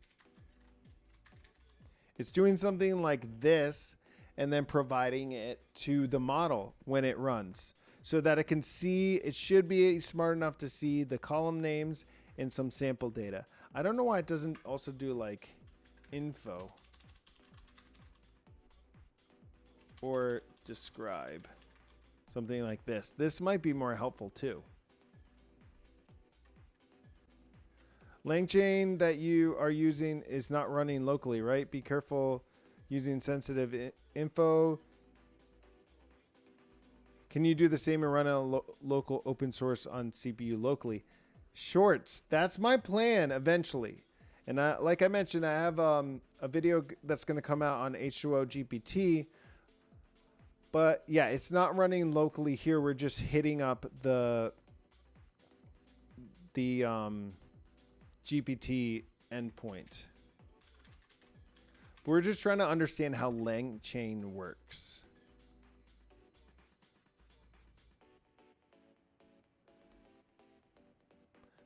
it's doing something like this and then providing it to the model when it runs so that it can see, it should be smart enough to see the column names and some sample data. I don't know why it doesn't also do like info or describe, something like this. This might be more helpful too. Langchain that you are using is not running locally, right? Be careful using sensitive info. Can you do the same and run a local open source on CPU locally? Shorts, that's my plan eventually. And like I mentioned, I have a video that's going to come out on H2O GPT. But yeah, it's not running locally here. We're just hitting up the GPT endpoint. We're just trying to understand how Langchain works.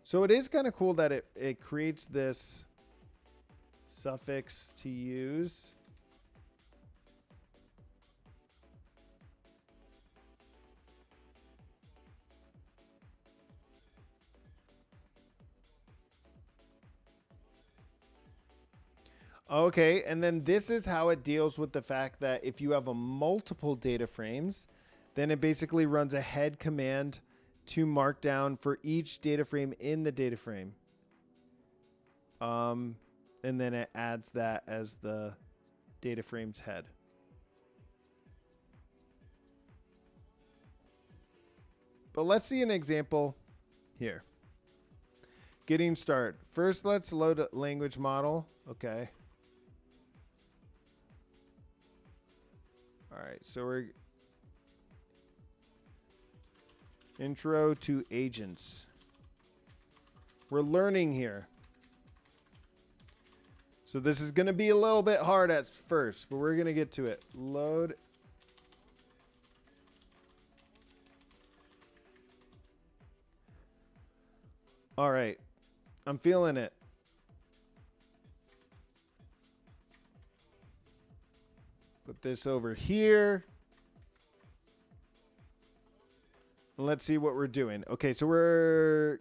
So it is kind of cool that it creates this suffix to use. Okay, and then this is how it deals with the fact that if you have a multiple data frames, then it basically runs a head command to markdown for each data frame in the data frame. And then it adds that as the data frame's head. But let's see an example here. Getting started. First, let's load a language model. Okay. All right, so we're intro to agents. We're learning here. So this is going to be a little bit hard at first, but we're going to get to it. Load. All right. I'm feeling it. Put this over here. Let's see what we're doing. Okay, so we're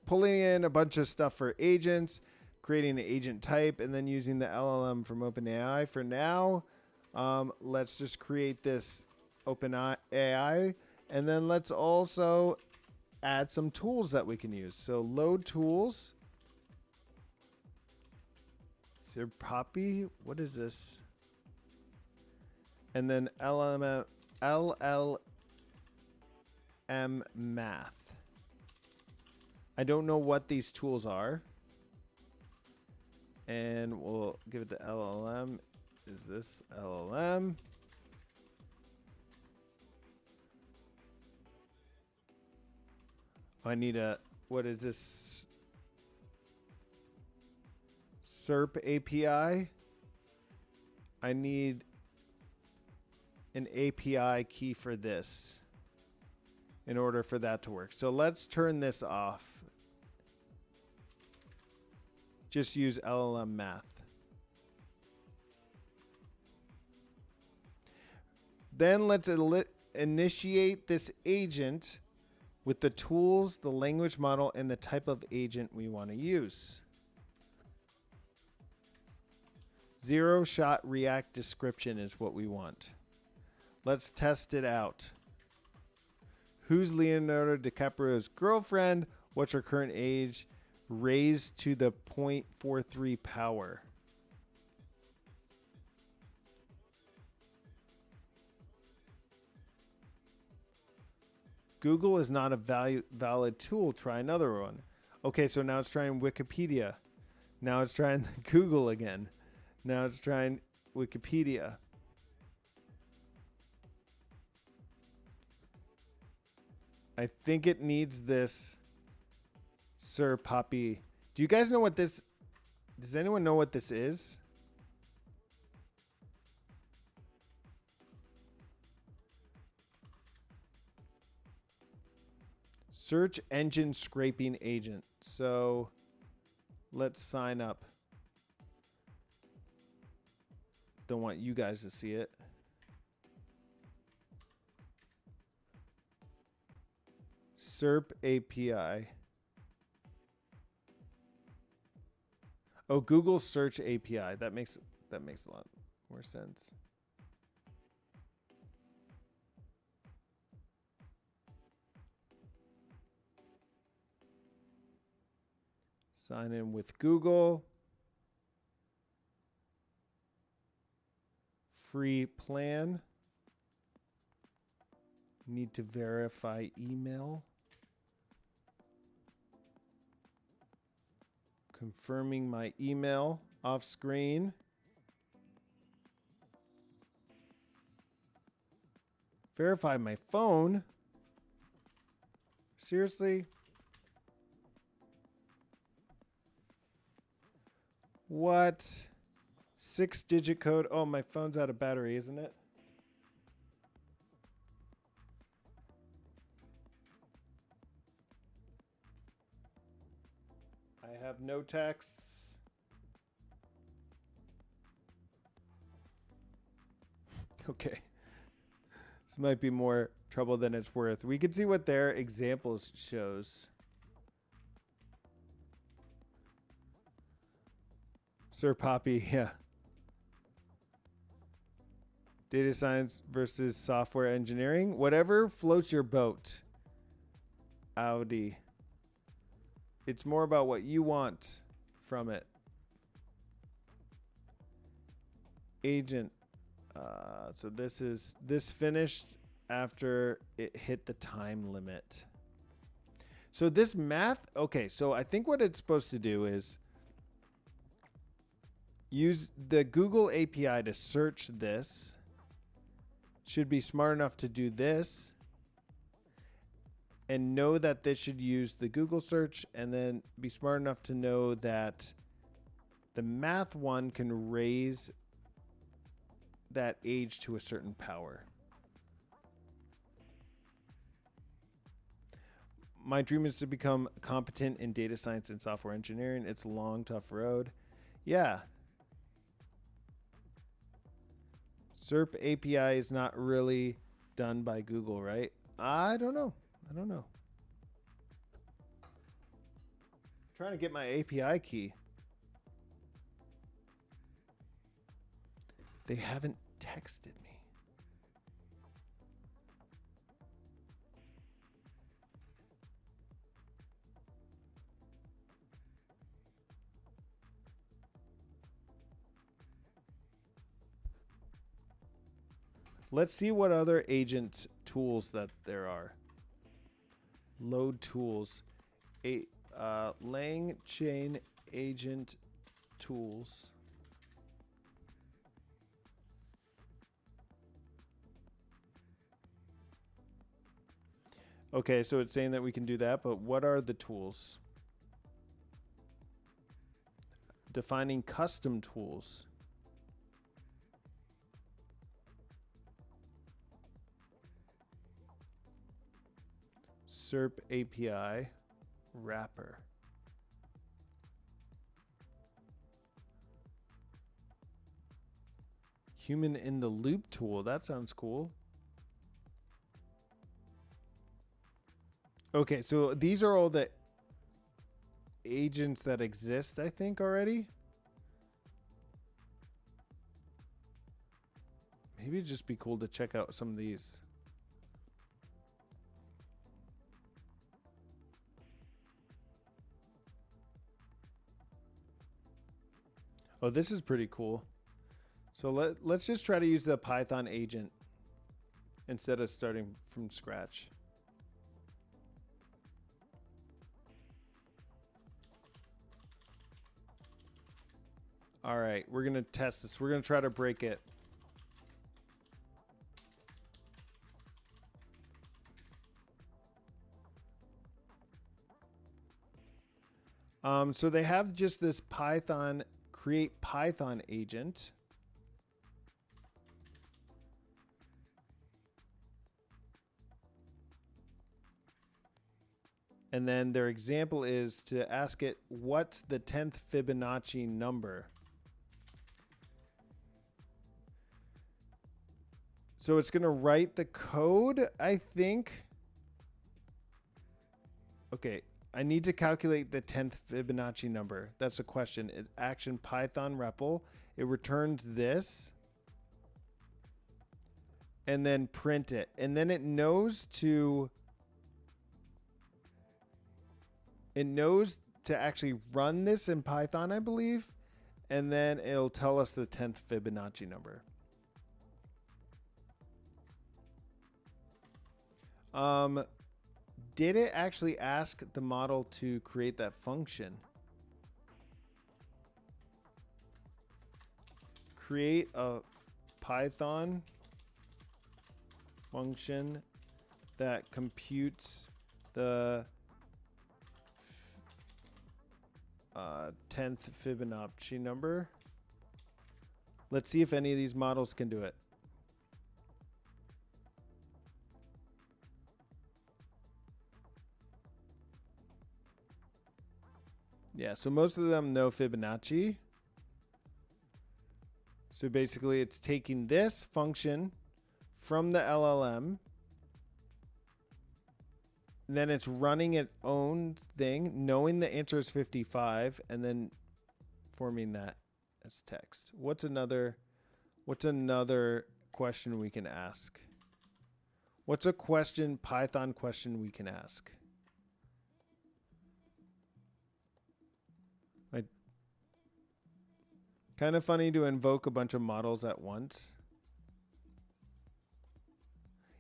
pulling in a bunch of stuff for agents, creating an agent type, and then using the LLM from OpenAI. For now, let's just create this OpenAI, and then let's also add some tools that we can use. So load tools. Is there Poppy? What is this? And then LLM math. I don't know what these tools are. And we'll give it the LLM. Is this LLM? I need a, what is this? SERP API. I need an API key for this in order for that to work. So let's turn this off. Just use LLM math. Then let's initiate this agent with the tools, the language model, and the type of agent we want to use. Zero shot React description is what we want. Let's test it out. Who's Leonardo DiCaprio's girlfriend? What's her current age? Raised to the 0.43 power. Google is not a valid tool. Try another one. Okay, so now it's trying Wikipedia. Now it's trying Google again. Now it's trying Wikipedia. I think it needs this Sir Poppy. Do you guys know what this... Does anyone know what this is? Search engine scraping agent. So let's sign up. Don't want you guys to see it. SERP API. Oh, Google Search API. That makes a lot more sense. Sign in with Google. Free plan. Need to verify email. Confirming my email off screen. Verify my phone. Seriously? What? 6-digit code. Oh, my phone's out of battery, isn't it? I have no texts. Okay. This might be more trouble than it's worth. We can see what their examples shows. Sir Poppy, yeah. Data science versus software engineering. Whatever floats your boat. Audi. It's more about what you want from it. Agent. So this finished after it hit the time limit. So this math, okay, so I think what it's supposed to do is use the Google API to search this. Should be smart enough to do this. And know that this should use the Google search, and then be smart enough to know that the math one can raise that age to a certain power. My dream is to become competent in data science and software engineering. It's a long, tough road. Yeah. SERP API is not really done by Google, right? I don't know. I'm trying to get my API key. They haven't texted me. Let's see what other agent tools that there are. Load tools. Langchain agent tools. Okay, so it's saying that we can do that, but what are the tools? Defining custom tools. SERP API wrapper. Human in the loop tool. That sounds cool. Okay, so these are all the agents that exist, I think, already. Maybe it'd just be cool to check out some of these. Oh, this is pretty cool. So let's just try to use the Python agent instead of starting from scratch. All right, we're going to test this. We're going to try to break it. So they have just this Python create Python agent. And then their example is to ask it, what's the 10th Fibonacci number? So it's going to write the code, I think. Okay, I need to calculate the 10th Fibonacci number. That's a question. It action Python REPL. It returns this. And then print it. And then it knows to actually run this in Python, I believe. And then it'll tell us the 10th Fibonacci number. Did it actually ask the model to create that function? Create a Python function that computes the 10th Fibonacci number. Let's see if any of these models can do it. Yeah, so most of them know Fibonacci. So basically it's taking this function from the LLM, then it's running its own thing, knowing the answer is 55, and then forming that as text. What's another question we can ask? What's a Python question we can ask? Kind of funny to invoke a bunch of models at once.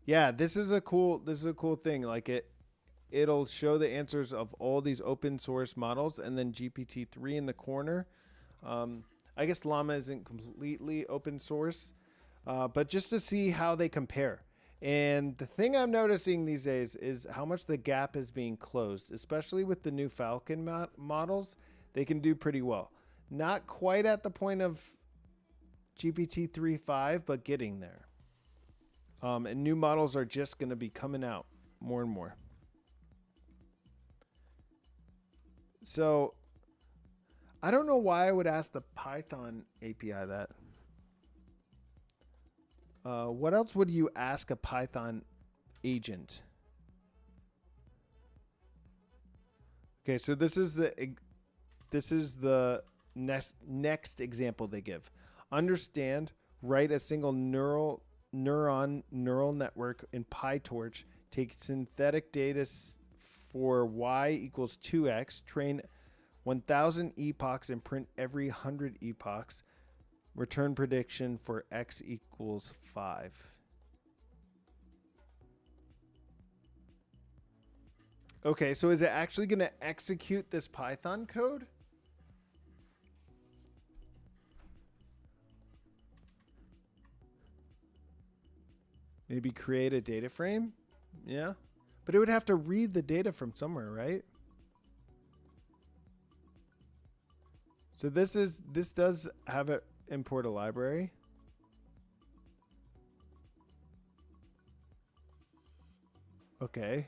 Yeah, this is a cool thing. Like it'll show the answers of all these open source models and then GPT-3 in the corner. I guess Llama isn't completely open source, but just to see how they compare. And the thing I'm noticing these days is how much the gap is being closed, especially with the new Falcon models. They can do pretty well. Not quite at the point of GPT 3.5, but getting there. And new models are just going to be coming out more and more. So I don't know why I would ask the Python API that. What else would you ask a Python agent? Okay, so this is the next example they give. Understand, write a single neural network in PyTorch, take synthetic data for y equals 2x, train 1000 epochs and print every 100 epochs, return prediction for x equals 5. Okay, so is it actually going to execute this Python code? Maybe create a data frame? Yeah. But it would have to read the data from somewhere, right? So this does have it import a library. Okay.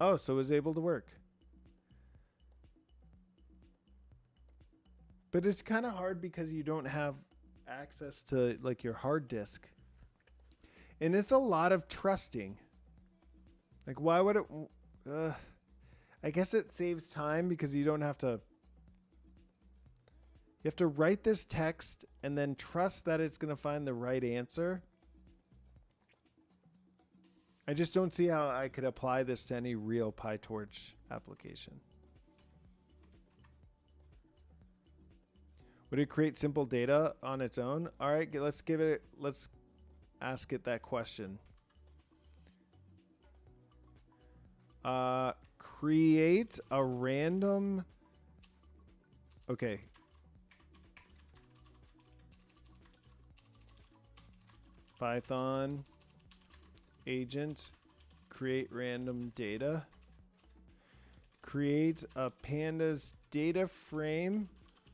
Oh, so it was able to work. But it's kind of hard because you don't have access to like your hard disk. And it's a lot of trusting. Like, why would it? I guess it saves time because you don't have to. You have to write this text and then trust that it's going to find the right answer. I just don't see how I could apply this to any real PyTorch application. Would it create simple data on its own? All right, let's ask it that question. Create a random. Okay. Python agent, create random data. Create a pandas data frame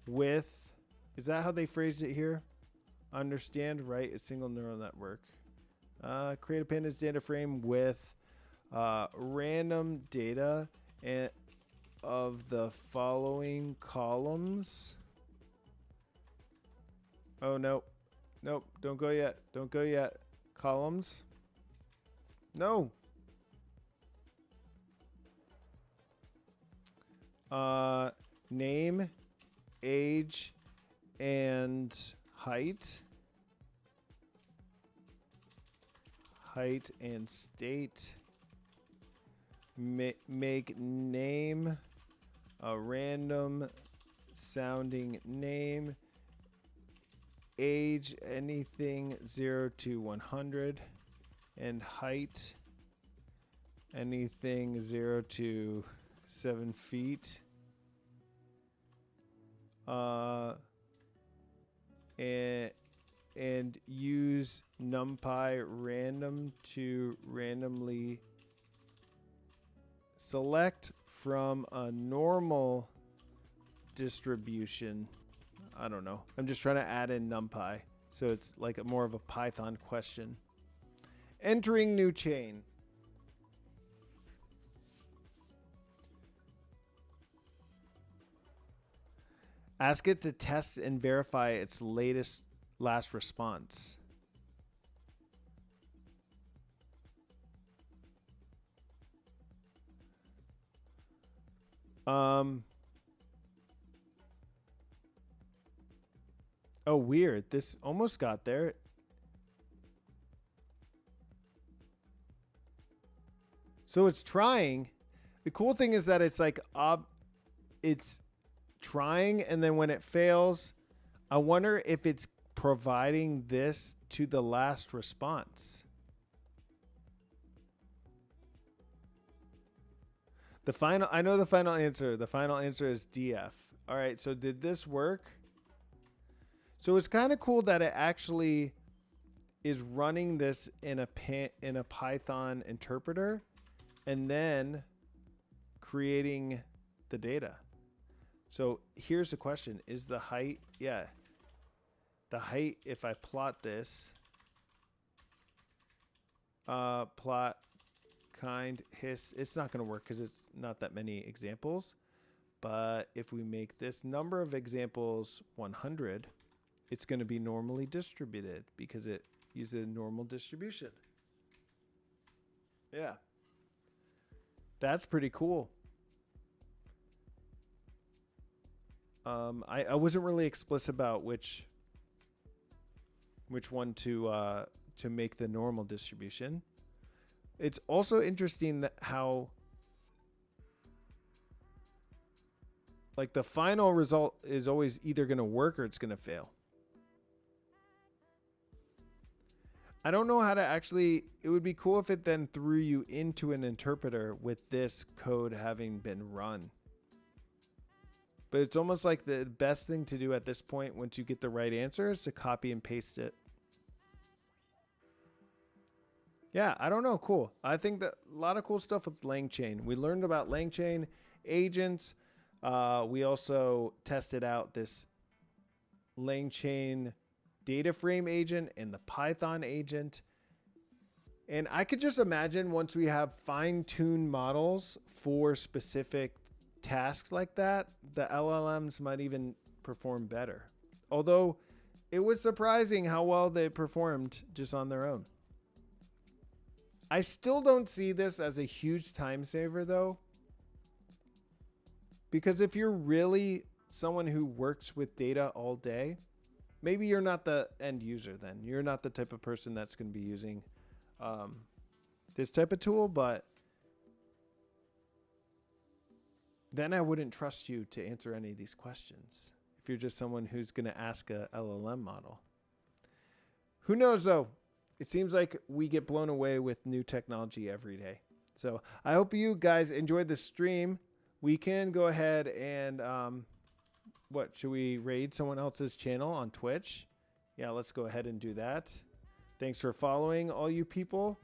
with, is that how they phrased it here? Understand, write a single neural network. Create a pandas data frame with random data and of the following columns. Oh, no. Nope, don't go yet. Don't go yet. Columns. No. Name, age, and height. Height and state. Make name a random sounding name. Age anything 0 to 100. And height anything 0 to 7 feet. And use NumPy random to randomly select from a normal distribution. I don't know. I'm just trying to add in NumPy. So it's like more of a Python question. Entering new chain. Ask it to test and verify its last response. Oh, weird. This almost got there. So it's trying. The cool thing is that it's like it's trying, and then when it fails, I wonder if it's providing this to the last response. I know the final answer. The final answer is DF. All right, so did this work? So it's kind of cool that it actually is running this in a Python interpreter and then creating the data. So here's the question. Is the height, yeah. The height, if I plot this, plot kind his, it's not going to work because it's not that many examples. But if we make this number of examples 100, it's going to be normally distributed because it uses a normal distribution. Yeah. That's pretty cool. I wasn't really explicit about which one to make the normal distribution. It's also interesting that how like the final result is always either going to work or it's going to fail. I don't know how to actually, it would be cool if it then threw you into an interpreter with this code having been run. But it's almost like the best thing to do at this point once you get the right answer is to copy and paste it. Yeah, I don't know. Cool. I think that a lot of cool stuff with Langchain. We learned about Langchain agents. We also tested out this Langchain data frame agent and the Python agent. And I could just imagine once we have fine-tuned models for specific tasks like that, the LLMs might even perform better. Although it was surprising how well they performed just on their own. I still don't see this as a huge time saver though. Because if you're really someone who works with data all day, maybe you're not the end user then. You're not the type of person that's going to be using this type of tool, but then I wouldn't trust you to answer any of these questions if you're just someone who's going to ask a LLM model. Who knows though? It seems like we get blown away with new technology every day. So I hope you guys enjoyed the stream. We can go ahead and what, should we raid someone else's channel on Twitch? Yeah, let's go ahead and do that. Thanks for following, all you people.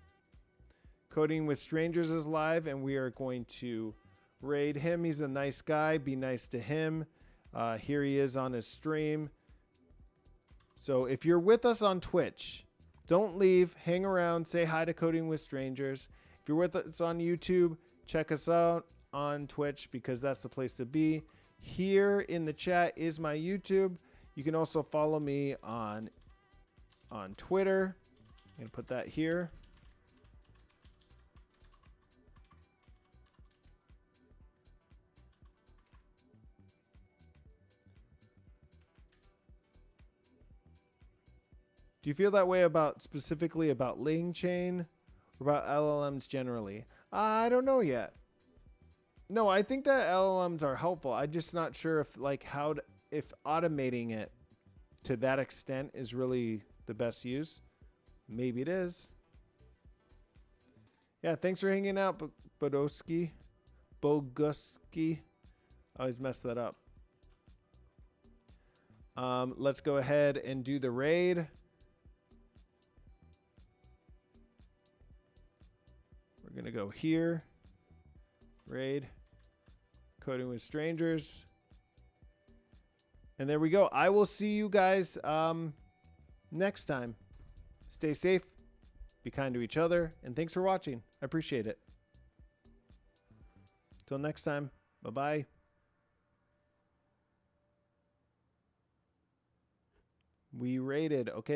Coding with Strangers is live, and we are going to raid him. He's a nice guy. Be nice to him. Here he is on his stream. So if you're with us on Twitch, don't leave. Hang around. Say hi to Coding with Strangers. If you're with us on YouTube, check us out on Twitch because that's the place to be. Here in the chat is my YouTube. You can also follow me on Twitter. I'm going to put that here. Do you feel that way about specifically about Langchain or about LLMs generally? I don't know yet. No, I think that LLMs are helpful. I'm just not sure if if automating it to that extent is really the best use. Maybe it is. Yeah, thanks for hanging out, Boguski. I always mess that up. Let's go ahead and do the raid. We're going to go here. Raid. Coding with Strangers. And there we go. I will see you guys next time. Stay safe. Be kind to each other. And thanks for watching. I appreciate it. Till next time. Bye-bye. We raided. Okay.